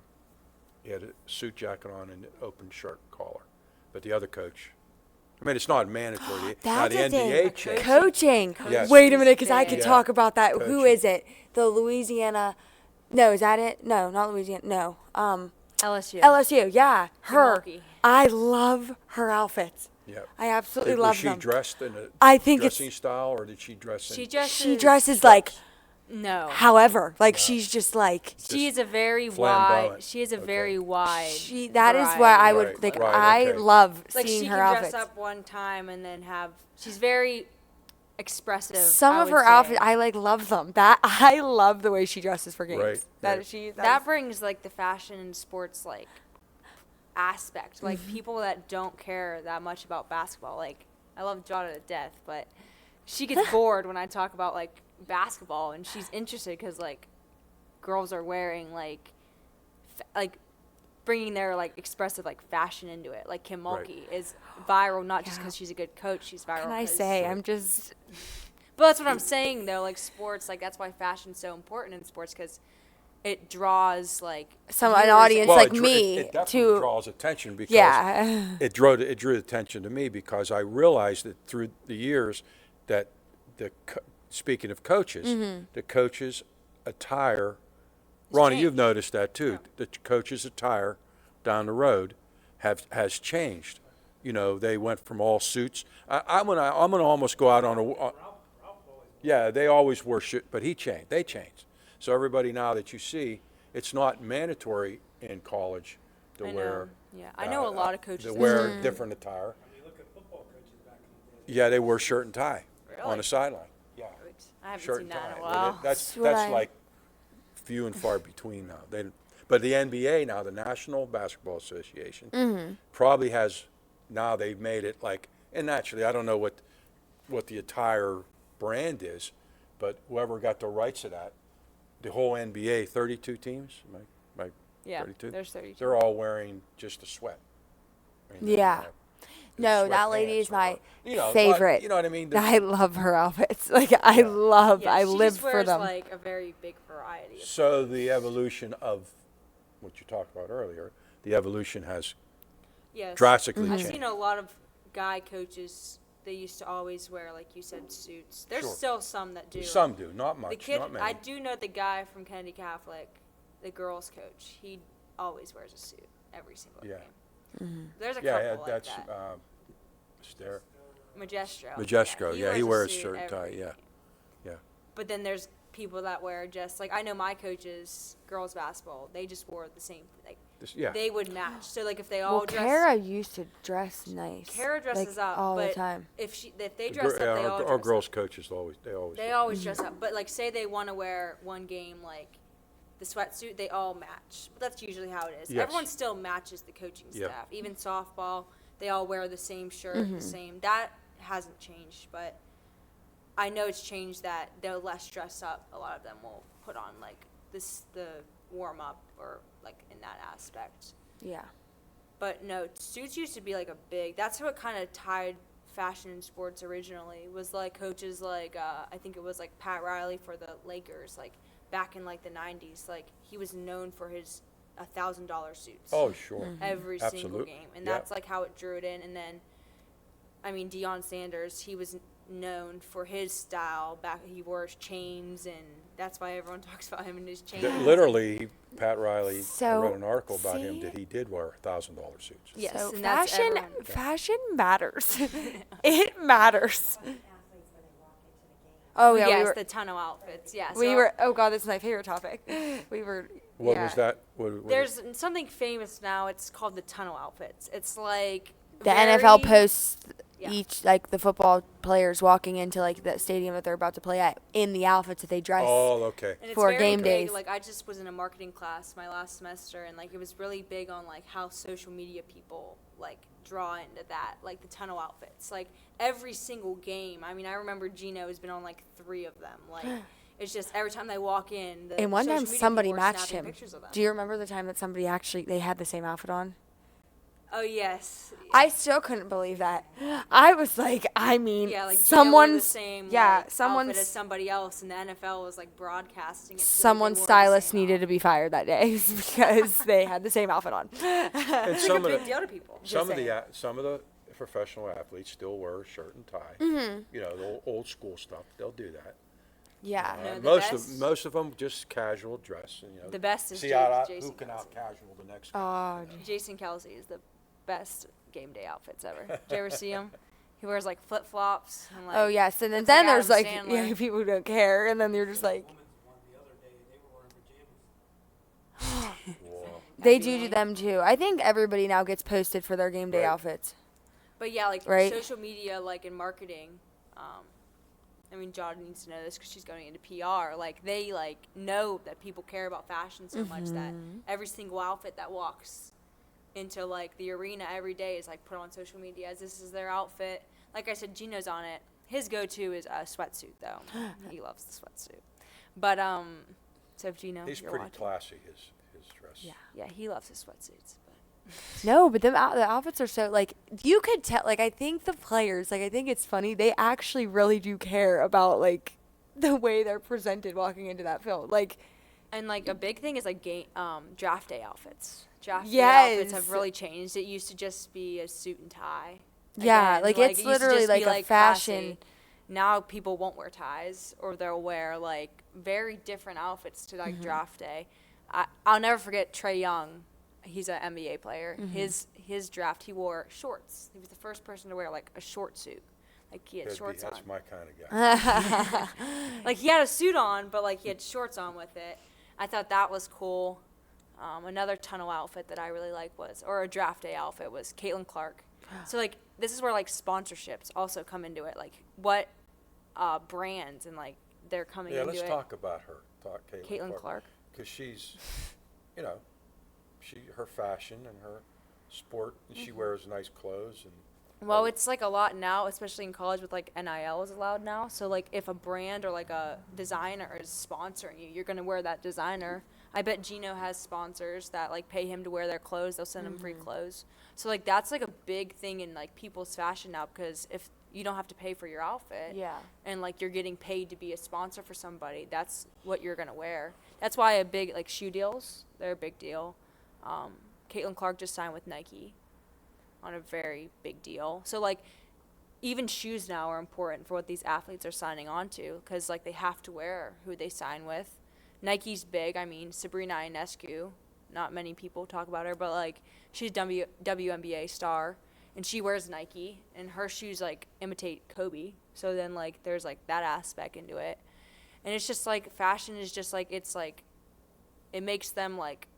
suit jacket on and an open shirt collar, but the other coach. I mean, it's not mandatory. Now That's the a thing. NBA changed. Coaching. Yes. Wait a minute, because I could Yeah. talk about that. Who Coaching. is it? The Louisiana. No, is that it? No, not Louisiana. No. LSU. LSU. Yeah, her. Milwaukee. I love her outfits. Yep. I absolutely Was love she them. dressed in a I think it's- dressing style, or did she dress in? She dresses. She dresses like, No. however, like she's just like. She is a very flamboyant. wide. She is a Okay. very wide. That is why I would Right, like. right, I okay. love like seeing she her can outfits. dress up one time and then have. She's very expressive. Some I of would her say. outfits, I like love them. That I love the way she dresses for games. Right, That right. she. That brings like the fashion and sports like aspect. Like people that don't care that much about basketball. Like I love GIADA to death, but she gets bored when I talk about like basketball, and she's interested because like girls are wearing like bringing their like expressive like fashion into it. Like Kim Mulkey is viral not just because she's a good coach, she's viral. Can I say I'm just. But that's what I'm saying though. Like sports, like that's why fashion's so important in sports because it draws like An viewers audience and- like it me definitely to. draws attention because Yeah. it drew attention to me because I realized that through the years that speaking of coaches, the coaches' attire. Ronnie, you've noticed that too. The coaches' attire down the road has changed. You know, they went from all suits. I'm gonna almost go out on a. Yeah, they always wore but they changed. So everybody now that you see, it's not mandatory in college to wear. Yeah, I know a lot of coaches to wear different attire. Yeah, they wear shirt and tie on the sideline. Yeah, I haven't shirt seen and that in tie. a while. That's what like few and far between now. But the NBA now, the National Basketball Association, probably has now they've made it like, and naturally I don't know what the attire brand is, but whoever got the rights to that, the whole NBA, 32 teams, Yeah, 32. there's 32. They're all wearing just a sweat. I mean, Yeah. No, that lady is my favorite. You know what I mean? I love her outfits. Like I Yeah, I she live just for wears, them. like a very big variety. Of So the evolution of what you talked about earlier, the evolution has yes. drastically I've changed. seen a lot of guy coaches. They used to always wear, like you said, suits. There's Sure. still some that do. Some do, not much, The kid, not many. I do know the guy from Kennedy Catholic, the girls' coach. He always wears a suit every single Yeah. game. There's a Yeah, couple that's like that. there. Magestro. Yeah, he wears a suit shirt and tie. every Yeah, game. yeah. But then there's people that wear just like I know my coaches, girls basketball. They just wore the same. Like Yeah. they would match. So like if they all Well, dress. Kara used to dress nice. Kara dresses like, up all but the time. If they dress up, they all dress our up. girls coaches They wear. always dress up. But like say they want to wear one game like the sweatsuit, they all match. But that's usually how it is. Yes. Everyone still matches the coaching Yep. staff. Even softball, they all wear the same shirt, the same. That hasn't changed, but I know it's changed that they're less dressed up. A lot of them will put on like the warm up or like in that aspect. Yeah. But no, suits used to be like a big. That's how it kind of tied fashion in sports originally. Was like coaches like I think it was like Pat Riley for the Lakers. Like back in like the '90s, like he was known for his $1,000 suits. Oh, sure. Every single Absolute. game, and Yeah. that's like how it drew it in. And then, I mean, Deion Sanders, he was known for his style. He wore chains, and that's why everyone talks about him and his chains. Literally, Pat Riley. I So, read an article about him see? that he did wear $1,000 suits. Yes, So and that's everyone. fashion matters. It matters. Oh yeah, yes, we were. the tunnel outfits. Yeah, We so were. Oh god, this is my favorite topic. We were. What yeah. was that? What There's something famous now. It's called the tunnel outfits. It's like The NFL very- posts Yeah. each like the football players walking into like the stadium that they're about to play at in the outfits that they dress. Oh, okay. And it's for very game big. days. Like I just was in a marketing class my last semester, and like it was really big on like how social media people like draw into that, like the tunnel outfits. Like every single game. I mean, I remember Gino has been on like 3 of them. Like it's just every time they walk in. The And one social time media somebody people are matched snapping him. pictures of them. Do you remember the time that somebody actually they had the same outfit on? Oh yes. I still couldn't believe that. I was like, I mean, Yeah, like Gino wore the someone's same yeah, like, outfit as someone's somebody else, and the NFL was like broadcasting it. so, like, they someone's wore the stylist same needed to outfit. be fired that day because they had the same outfit on. And It's like a big deal to people. some of the professional athletes still wear shirt and tie. Mm-hmm. You know, the old school stuff. They'll do that. Yeah. No, the Most of them just casual dress. And, you know, The best is see Jason who can Kelsey. out casual the next. game. Oh, Jason Kelsey is the best game day outfits ever. Did you ever see him? He wears like flip flops. Like, oh yes, and then looks like there's like Adam yeah, Sandler. people who don't care, and then you're just like Whoa. they do them too. I think everybody now gets posted for their game day Right. outfits. But yeah, like Right. social media, like in marketing. I mean, John needs to know this because she's going into PR. Like they like know that people care about fashion so much that every single outfit that walks into like the arena every day is like put on social media as this is their outfit. Like I said, Gino's on it. His go-to is a sweatsuit though. He loves the sweatsuit. But so if Gino, He's you're pretty watching, classy, his dress. yeah, he loves his sweatsuits. But No, but the outfits are so, like, you could tell, like, I think the players, like, I think it's funny, they actually really do care about, like, the way they're presented walking into that field. Like, and like a big thing is like draft day outfits. Draft day Yes. outfits have really changed. It used to just be a suit and tie. yeah, Again, like, it it's used to literally, just be, like, a fashion. classy. Now people won't wear ties, or they'll wear like very different outfits to like draft day. I'll never forget Trae Young. He's an NBA player. His draft, he wore shorts. He was the first person to wear like a short suit. Like he had shorts on. That's my kind of guy. Like he had a suit on, but like he had shorts on with it. I thought that was cool. Another tunnel outfit that I really like or a draft day outfit was Caitlin Clark. So like this is where like sponsorships also come into it. Like what brands and like they're coming into it. Yeah, let's talk about her. Talk Caitlin Clark. Because she's, you know, her fashion and her sport, and she wears nice clothes and. Well, it's like a lot now, especially in college with like NIL is allowed now. So like if a brand or like a designer is sponsoring you, you're gonna wear that designer. I bet Gino has sponsors that like pay him to wear their clothes. They'll send him free clothes. So like that's like a big thing in like people's fashion now, because if you don't have to pay for your outfit, Yeah. and like you're getting paid to be a sponsor for somebody, that's what you're gonna wear. That's why a big like shoe deals, they're a big deal. Caitlin Clark just signed with Nike on a very big deal. So like even shoes now are important for what these athletes are signing on to, because like they have to wear who they sign with. Nike's big. I mean, Sabrina Ionescu, not many people talk about her, but like she's WNBA star, and she wears Nike, and her shoes like imitate Kobe. So then like there's like that aspect into it. And it's just like fashion is just like, it's like it makes them like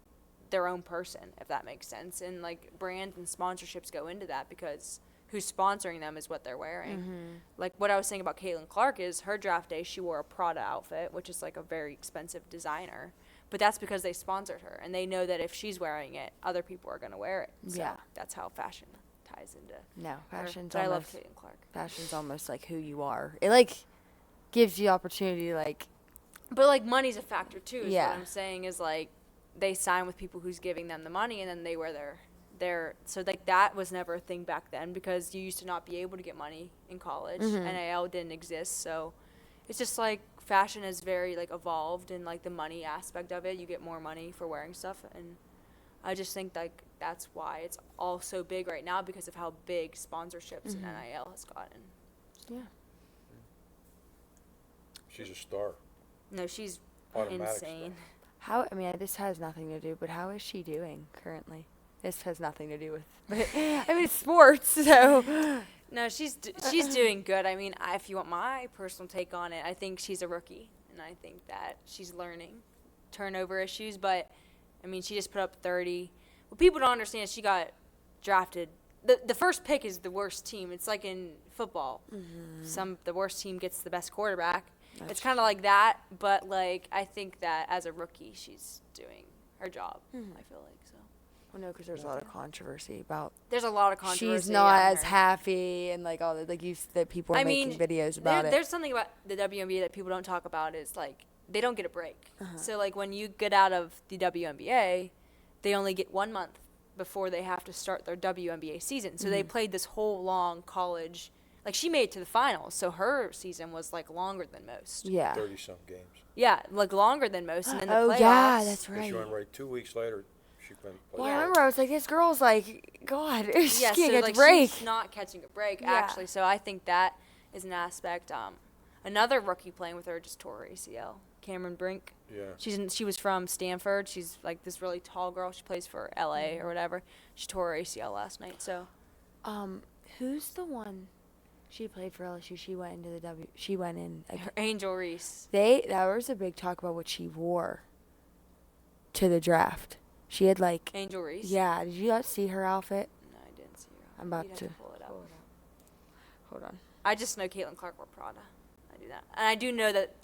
their own person, if that makes sense. And like brands and sponsorships go into that, because who's sponsoring them is what they're wearing. Like what I was saying about Caitlin Clark is her draft day, she wore a Prada outfit, which is like a very expensive designer, but that's because they sponsored her and they know that if she's wearing it, other people are going to wear it. So Yeah. that's how fashion ties into No, her. fashion's But I love almost, Caitlin Clark. fashion's almost like who you are. It, like, gives you opportunity, like, But like money's a factor too, is Yeah. what I'm saying, is like they sign with people who's giving them the money, and then they wear their so like that was never a thing back then, because you used to not be able to get money in college. NIL didn't exist, so it's just like fashion has very like evolved, and like the money aspect of it, you get more money for wearing stuff, and I just think like that's why it's all so big right now, because of how big sponsorships and NIL has gotten. yeah. She's a star. No, she's Automatic insane. How, I mean, this has nothing to do, but how is she doing currently? This has nothing to do with, but, I mean, sports, so. No, she's doing good. I mean, if you want my personal take on it, I think she's a rookie, and I think that she's learning turnover issues. But I mean, she just put up 30. What people don't understand is she got drafted. The first pick is the worst team. It's like in football, the worst team gets the best quarterback. It's kind of like that, but like I think that as a rookie, she's doing her job. I feel like so. Well, no, because there's a lot of controversy about. There's a lot of controversy. She's not on as her. happy, and like all the like that people are making videos about it. There's something about the WNBA that people don't talk about, is like they don't get a break. So like when you get out of the WNBA, they only get 1 month before they have to start their WNBA season. So they played this whole long college. Like she made it to the finals, so her season was like longer than most. Yeah. 30-some games. Yeah, like longer than most. And in the Oh playoffs, yeah, that's And right. she went right 2 weeks later. She went. Well, I remember I was like, this girl's like, God, she Yeah, can't so get like a break. she's not catching a break Yeah. actually. So I think that is an aspect. Another rookie playing with her just tore her ACL. Cameron Brink. Yeah. She was from Stanford. She's like this really tall girl. She plays for LA or whatever. She tore her ACL last night. So Who's the one? She played for LSU. She went into the She went in. Like, her Angel Reese. that was a big talk about what she wore to the draft. She had like. Angel Reese. Yeah. Did you not see her outfit? No, I didn't see her. I'm about You'd have to pull it up. Hold on. I just know Caitlin Clark wore Prada. I do that, and I do know that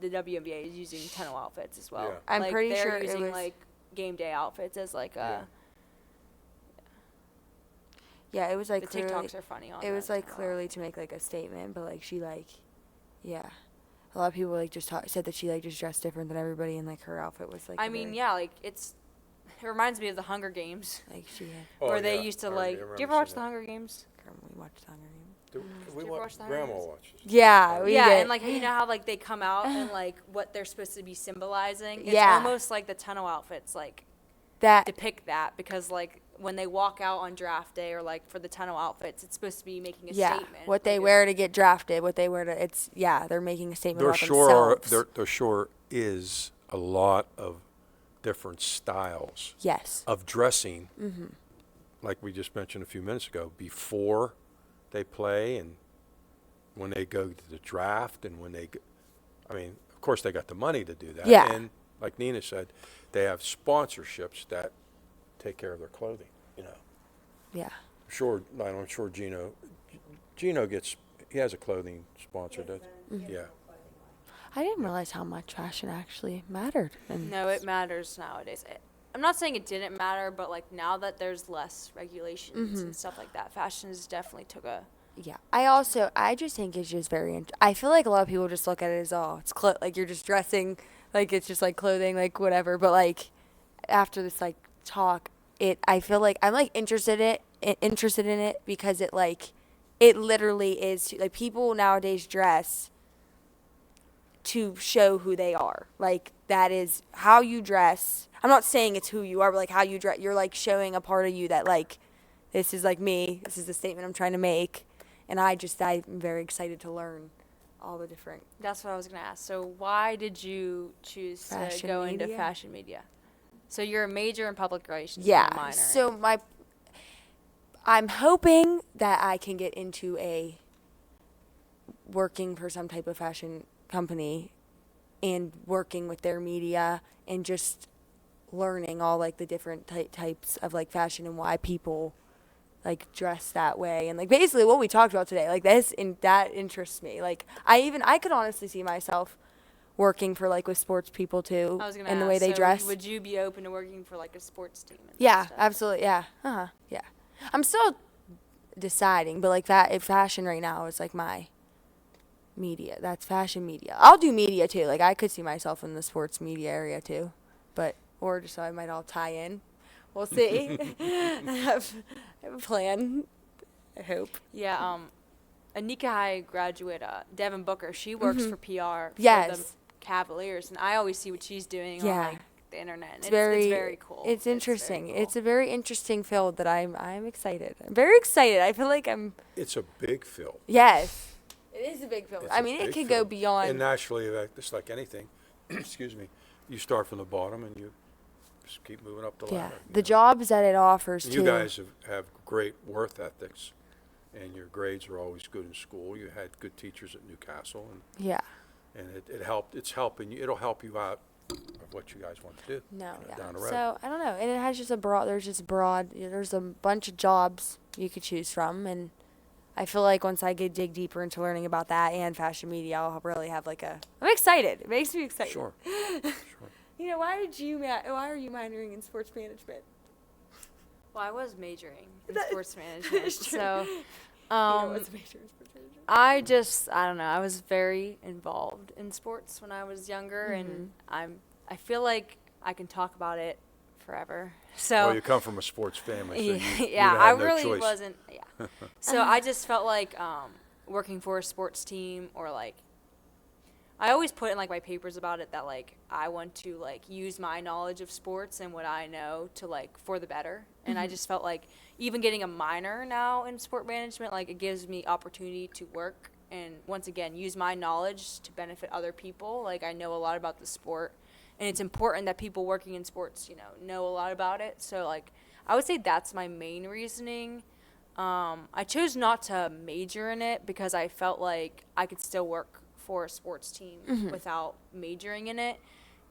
the WNBA is using tunnel outfits as well. Yeah. I'm Like, pretty they're sure it using was- like game day outfits as like a Yeah, it was like The clearly, TikToks are funny on it was that like channel. clearly to make like a statement, but like she like, yeah, a lot of people like just said that she like just dressed different than everybody, and like her outfit was like. I mean, yeah, like it reminds me of the Hunger Games, Like she had. where they used to like. Do you ever watch the Hunger Games? We watched Hunger Games. We you ever watch watch, the Hunger Grandma Games? watches. Yeah, we Yeah, did. and like you know how like they come out and like what they're supposed to be symbolizing. It's Yeah. almost like the tunnel outfits like that. depict that, because like when they walk out on draft day or like for the tunnel outfits, it's supposed to be making a Yeah, statement. what they like, wear to get drafted, what they wear to. It's they're making a statement There about sure are, themselves. there sure is a lot of different styles Yes. of dressing, like we just mentioned a few minutes ago, before they play and when they go to the draft and when they go, I mean, of course they got the money to do that. Yeah. And like NEENA said, they have sponsorships that take care of their clothing, you know. Yeah. I'm sure Gino gets, he has a clothing sponsor, does Yeah. I didn't realize how much fashion actually mattered. And No, it matters nowadays. I'm not saying it didn't matter, but like now that there's less regulations and stuff like that, fashion has definitely took a. Yeah. I just think it's just very, I feel like a lot of people just look at it as, oh, it's like you're just dressing, like it's just like clothing, like whatever. But like after this like talk, I feel like I'm like interested in it because it literally is, like people nowadays dress to show who they are. Like that is how you dress. I'm not saying it's who you are, but like how you dress, you're like showing a part of you that like, this is like me, this is the statement I'm trying to make. And I'm very excited to learn all the different. That's what I was gonna ask. So why did you choose to Fashion go into media? fashion media? So you're a major in public relations. Yeah. And a minor. So I'm hoping that I can get into working for some type of fashion company and working with their media and just learning all like the different types of like fashion and why people like dress that way, and like basically what we talked about today, like that interests me. Like I could honestly see myself working for like with sports people too, I was gonna and the ask, way they so dress. Would you be open to working for like a sports team? And Yeah, stuff? absolutely. Yeah. Yeah. I'm still deciding, but like that, if fashion right now is like my media, that's fashion media. I'll do media too. Like I could see myself in the sports media area too, or just so I might all tie in. We'll see. I have a plan. I hope. Yeah. A Nika High graduate, Devin Booker, she works for PR for the Yes. Cavaliers, and I always see what she's doing on Yeah. like the internet. And It's it's very, very cool. It's interesting. very cool. It's a very interesting field that I'm excited. I'm very excited. I feel like It's a big field. yes. It is a big field. It's I a mean, it big could go field. beyond. And naturally, just like anything, excuse me, you start from the bottom and you just keep moving up the Yeah, ladder. the jobs that it offers And too. you guys have great work ethics, and your grades are always good in school. You had good teachers at Newcastle, Yeah. and it helped. It's helping you. It'll help you out of what you guys want to do. No, yeah. Down the road. So I don't know, and it has just there's a bunch of jobs you could choose from, and I feel like once I dig deeper into learning about that and fashion media, I'll really have I'm excited. It makes me excited. Sure. Sure. You know, why are you minoring in sports management? Well, I was majoring in That- sports management, is true. so You know, um, what's a major in sports management? I don't know. I was very involved in sports when I was younger, and I feel like I can talk about it forever. So Well, you come from a sports family, so you yeah, have I no really choice. wasn't. Yeah, so I just felt like working for a sports team, or like I always put in like my papers about it that like I want to like use my knowledge of sports and what I know to like for the better. And I just felt like even getting a minor now in sport management, like it gives me opportunity to work and once again use my knowledge to benefit other people. Like I know a lot about the sport, and it's important that people working in sports, know a lot about it. So like I would say that's my main reasoning. I chose not to major in it because I felt like I could still work for a sports team without majoring in it,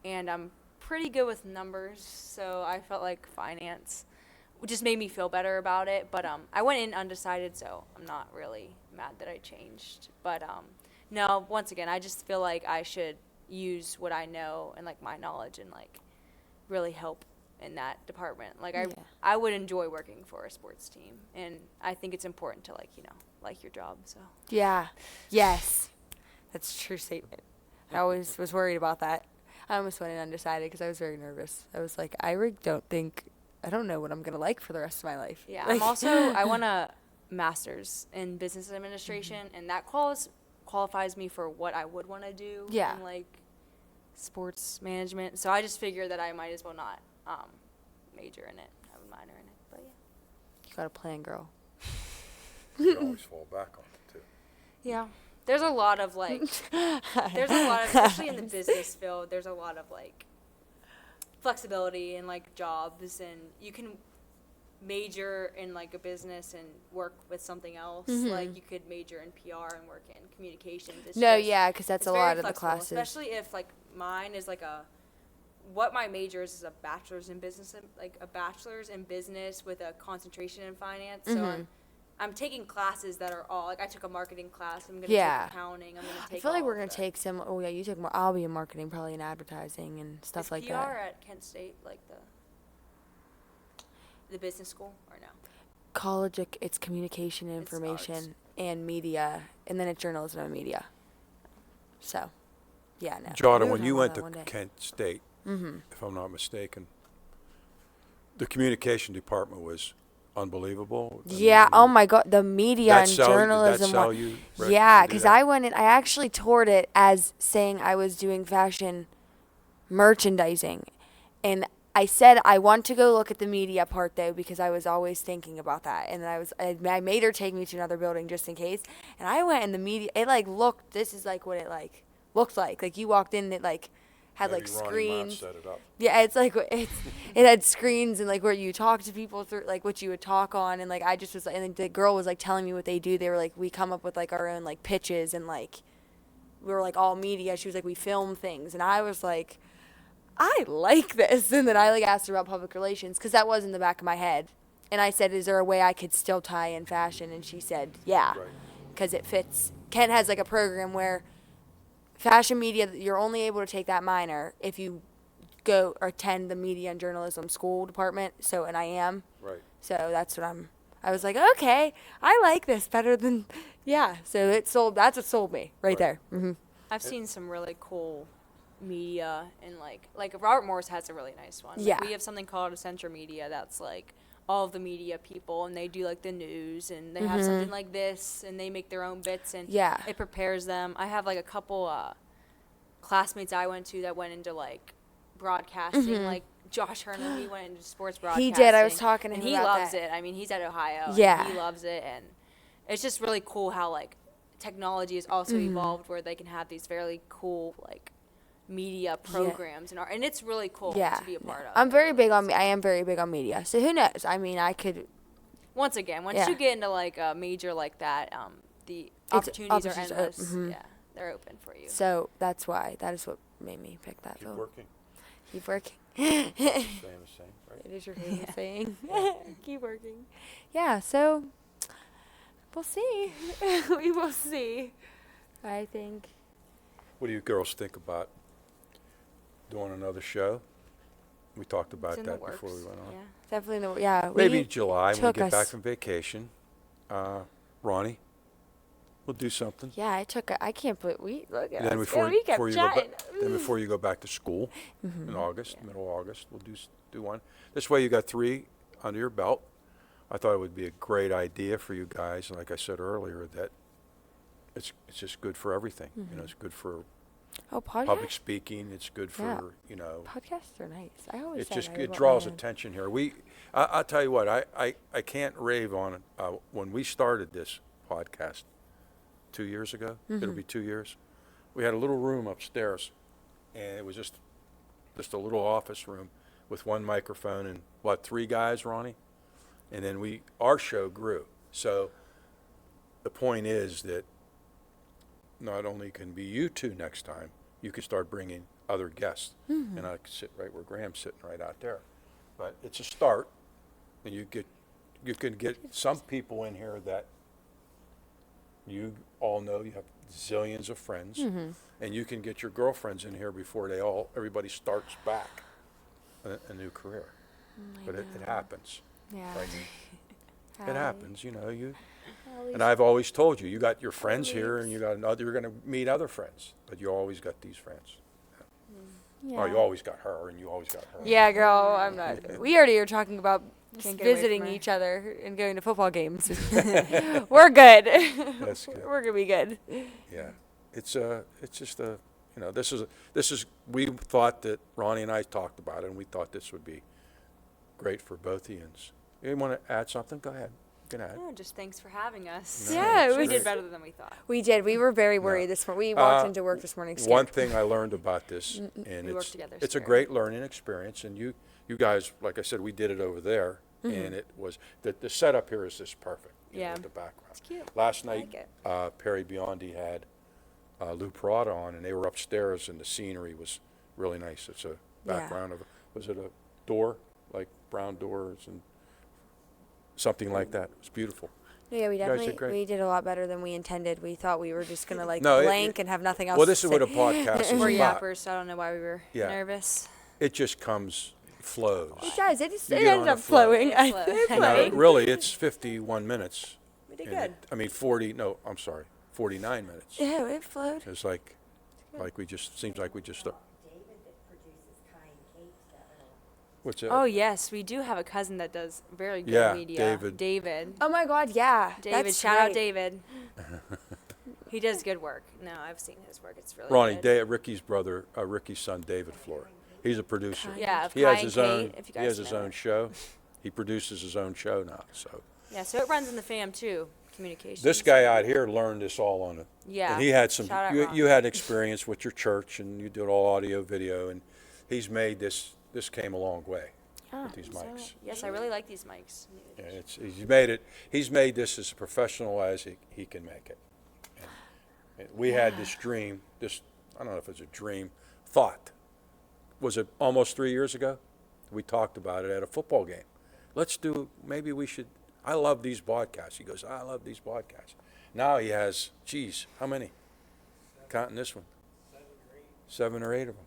and I'm pretty good with numbers, so I felt like finance just made me feel better about it. But I went in undecided, so I'm not really mad that I changed. But no, once again, I just feel like I should use what I know and like my knowledge and like really help in that department. Like I would enjoy working for a sports team, and I think it's important to like your job. So Yeah. Yes. That's a true statement. I always was worried about that. I almost went in undecided because I was very nervous. I was like, I don't know what I'm going to like for the rest of my life. yeah, Like, I want a master's in business administration, and that qualifies me for what I would want to do Yeah. in like sports management. So I just figured that I might as well not major in it, have a minor in it. But yeah. You got a plan, girl. You can always fall back on it too. Yeah. There's a lot of especially in the business field, there's a lot of like flexibility in like jobs, and you can major in like a business and work with something else. Like you could major in PR and work in communications. It's No, just- yeah, because that's it's a very lot of the flexible, classes. especially if like mine is like what my major is a bachelor's in business, like a bachelor's in business with a concentration in finance. So I'm taking classes that are all like I took a marketing class. I'm gonna Yeah. take accounting. I'm gonna take. I feel like all we're of going to that. take some. Oh, yeah, you took more. I'll be in marketing, probably in advertising and stuff Is like PR that. at Kent State like the business school or no? College, it's communication and It's information arts. and media, and then it's journalism and media. So, yeah, no. Jada, We when were you talking went about to that one day. Kent State, if I'm not mistaken, the communication department was unbelievable. I Yeah. mean, Oh my God, the media and That's how journalism. you one. you Yeah, do because that? I went in. I actually toured it as saying I was doing fashion merchandising, and I said I want to go look at the media part though because I was always thinking about that, and I made her take me to another building just in case, and I went in the media. It like looked. This is like what it like looked like. Like you walked in, it like had Maybe like Ronnie Mott screens. set it up. Yeah, it's like it had screens and like where you talk to people through like what you would talk on, and like I just was and the girl was like telling me what they do. They were like, we come up with like our own like pitches, and like we were like all media. She was like, we film things, and I was like, I like this. And then I like asked her about public relations because that was in the back of my head, and I said, is there a way I could still tie in fashion? And she said, yeah, Right. because it fits. Kent has like a program where fashion media, you're only able to take that minor if you go or attend the media and journalism school department. So, and I am. Right. So that's what I was like, okay, I like this better than, yeah. So that's what sold me right there. I've seen some really cool media and like Robert Morris has a really nice one. Like, Yeah. we have something called Accenture Media that's like all of the media people, and they do like the news, and they have something like this, and they make their own bits, and Yeah. it prepares them. I have like a couple classmates I went to that went into like broadcasting, like Josh Herman, he went into sports broadcasting. He did. I was talking to and him he about loves that. it. I mean, he's at Ohio. and Yeah. he loves it, and it's just really cool how like technology has also evolved where they can have these fairly cool like media programs and it's really cool Yeah. to be a part of. I am very big on media. So who knows? I mean, I could. Once again, once Yeah. you get into like a major like that, the opportunities are opportunities are- endless. Yeah, they're open for you. So that's why. That is what made me pick that Keep film. working. Keep working. Staying the same, right? It is your favorite saying. Keep working. Yeah, so we'll see. We will see. I think. What do you girls think about doing another show? We talked about It's in the that works. before we went on. Yeah. Definitely, yeah. Maybe we July when we took get back us- from vacation. Ronnie, we'll do something. Yeah, I can't believe we look at And then us. before, Yeah, we kept before you go chatting. then before you go back to school in August, middle of August, we'll do one. This way you got 3 under your belt. I thought it would be a great idea for you guys, and like I said earlier, that it's just good for everything. You know, it's good for Oh, podcast. public speaking. It's good for Yeah. you know. Podcasts are nice. I always. It said just I it would want draws my own. attention here. I'll tell you what, I can't rave on it. When we started this podcast 2 years ago, it'll be 2 years, we had a little room upstairs, and it was just a little office room with one microphone and 3 guys, Ronnie? And then our show grew. So the point is that not only can be you two next time, you can start bringing other guests. And I can sit right where Graham's sitting right out there. But it's a start, and you can get some people in here that you all know. You have zillions of friends, and you can get your girlfriends in here before everybody starts back a new career. but it happens. Yeah. Right? It happens, you know. And I've always told you, you got your friends here, and you're going to meet other friends, but you always got these friends. Yeah. Oh, you always got her, and you always got her. Yeah, girl, I'm not. We already are talking about just Can't get away from visiting her. each other and going to football games. We're good. That's good. We're gonna be good. Yeah, it's just a, you know, this is we thought that Ronnie and I talked about it, and we thought this would be great for both ends. You want to add something? Go ahead. You can add. No, just thanks for having us. No, Yeah, it's it was- We great. did better than we thought. We did. We were very worried this morning. We walked into work this morning. One scared. thing I learned about this, and We work it's together, it's a scared. great learning experience, and you guys, like I said, we did it over there, and it was the setup here is just perfect. You know, Yeah. with the background. It's cute. Last I night, like Perry Biondi had Lou Parada on, and they were upstairs, and the scenery was really nice. It's a background of, was it a door, like brown doors and something like that? It was beautiful. Yeah, we guys did definitely great. we did a lot better than we intended. We thought we were just gonna like No, blank and have nothing else. Well, to this is say. what a podcast is We're about. yappers, so I don't know why we were Yeah. nervous. It just comes, flows. It does. It just You it get ended on up a flow. flowing. It I flowed. it No, No, flowed. really, it's 51 minutes. We did and good. I mean, 40, no, I'm sorry, 49 minutes. Yeah, it flowed. It's like we just, seems like we just, what's that? Oh yes, we do have a cousin that does very good Yeah, media. David. David. Oh my God, yeah. David. That's Shout out right. David. He does good work. No, I've seen his work. It's really Ronnie, good. Ricky's brother, Ricky's son, David FLORA. He's a producer. Yeah, of He has Kai his and own. Kate, if you He guys has his know own it. show. He produces his own show now. So Yeah, so it runs in the fam too. Communications. this guy out here learned this all on it. Yeah. And he had some. Shout out You, Ron. you had experience with your church, and you did all audio, video, and he's made this. This came a long way Yeah, with these so, mics. yes, I really like these mics. And he's made it. He's made this as professional as he can make it. And we had this dream. This, I don't know if it's a dream, thought. Was it almost 3 years ago? We talked about it at a football game. Let's do. Maybe we should. I love these podcasts. He goes, I love these podcasts. Now he has. Geez, how many? Counting this one. 7 or 8 of them.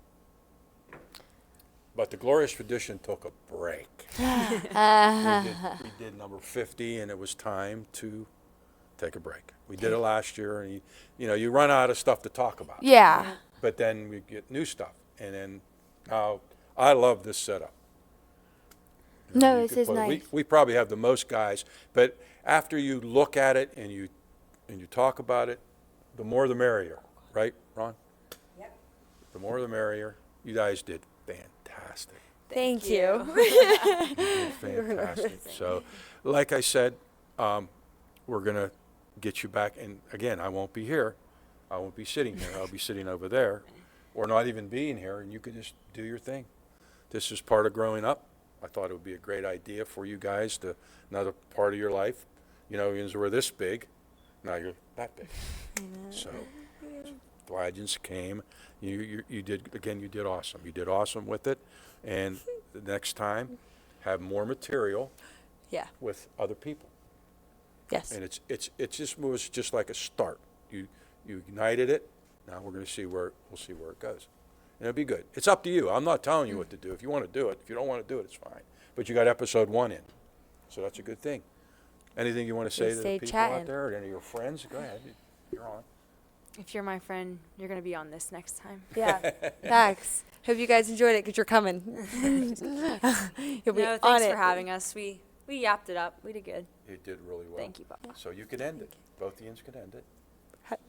But the Glorious Tradition took a break. We did number 50, and it was time to take a break. We did it last year, and you run out of stuff to talk about. Yeah. But then we get new stuff, and then now I love this setup. No, You this could is put- nice. We probably have the most guys, but after you look at it and you talk about it, the more the merrier, right, Ron? Yep. The more the merrier. You guys did fantastic. Thank you. You did fantastic. So, like I said, we're gonna get you back, and again, I won't be here. I won't be sitting here. I'll be sitting over there, or not even being here, and you can just do your thing. This is part of growing up. I thought it would be a great idea for you guys to another part of your life. You know, you were this big, now you're that big. So glad you came. You did again. You did awesome. You did awesome with it, and the next time, have more material Yeah. with other people. Yes. And it just was just like a start. You ignited it. Now we're going to see where it goes. And it'll be good. It's up to you. I'm not telling you what to do. If you want to do it, if you don't want to do it, it's fine. But you got episode 1 in, so that's a good thing. Anything you want to say to the stay people out chatting. there, or any of your friends? Go ahead. You're on. If you're my friend, you're gonna be on this next time. Yeah. Thanks. Hope you guys enjoyed it because you're coming. You'll be No, on thanks it. for having us. We yapped it up. We did good. You did really well. Thank you, Papa. So you could end it. Both ends could end it. Okay.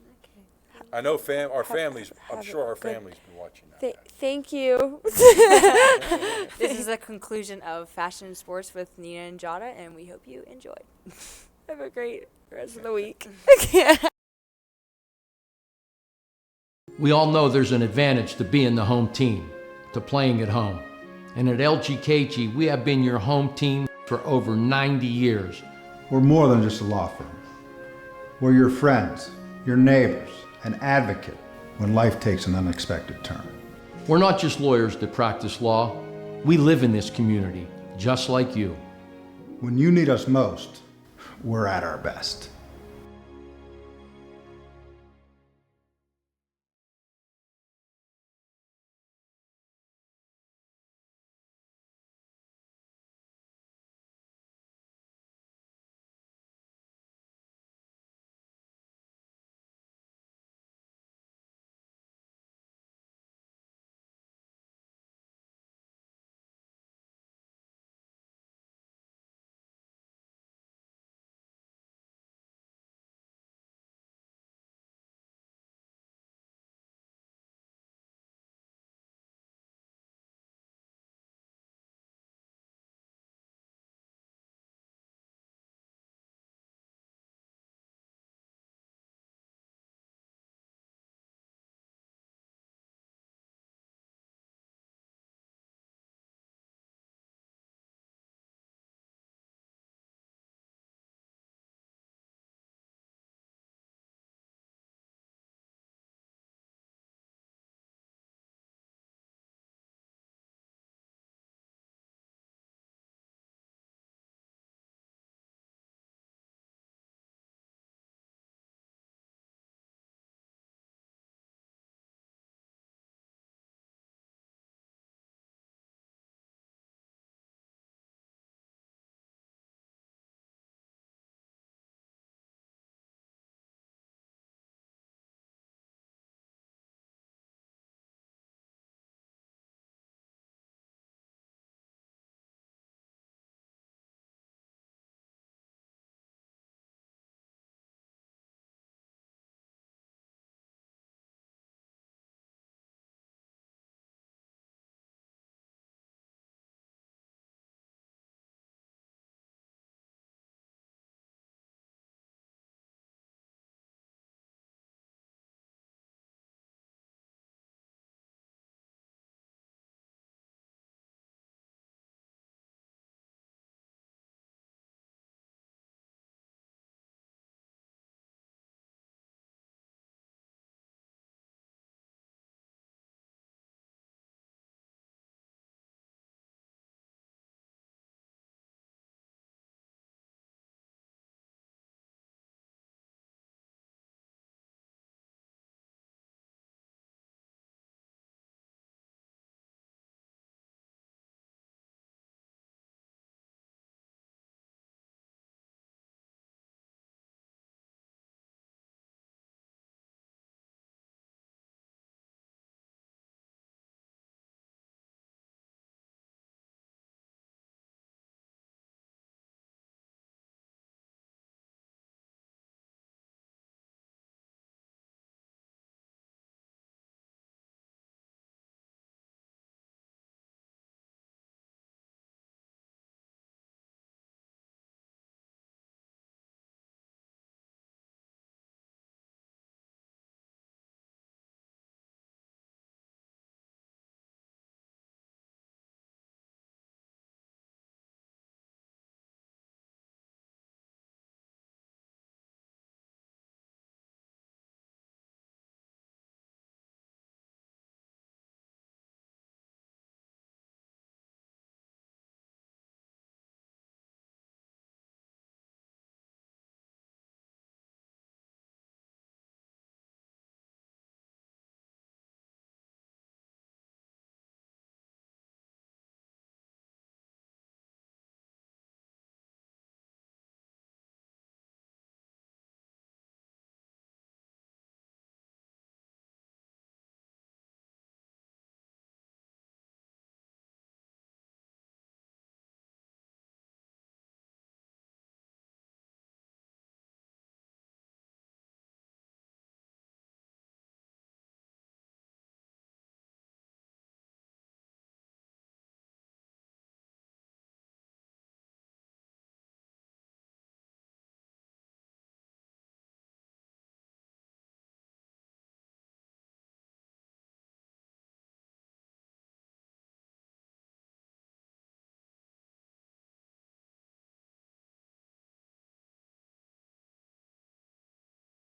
I know our families. I'm have sure our it good. families been watching that. Thank you. This is the conclusion of Fashion and Sports with NEENA and GIADA, and we hope you enjoyed. Have a great rest of the week. We all know there's an advantage to being the home team, to playing at home. And at LGKG, we have been your home team for over 90 years. We're more than just a law firm. We're your friends, your neighbors, an advocate when life takes an unexpected turn. We're not just lawyers that practice law. We live in this community, just like you. When you need us most, we're at our best.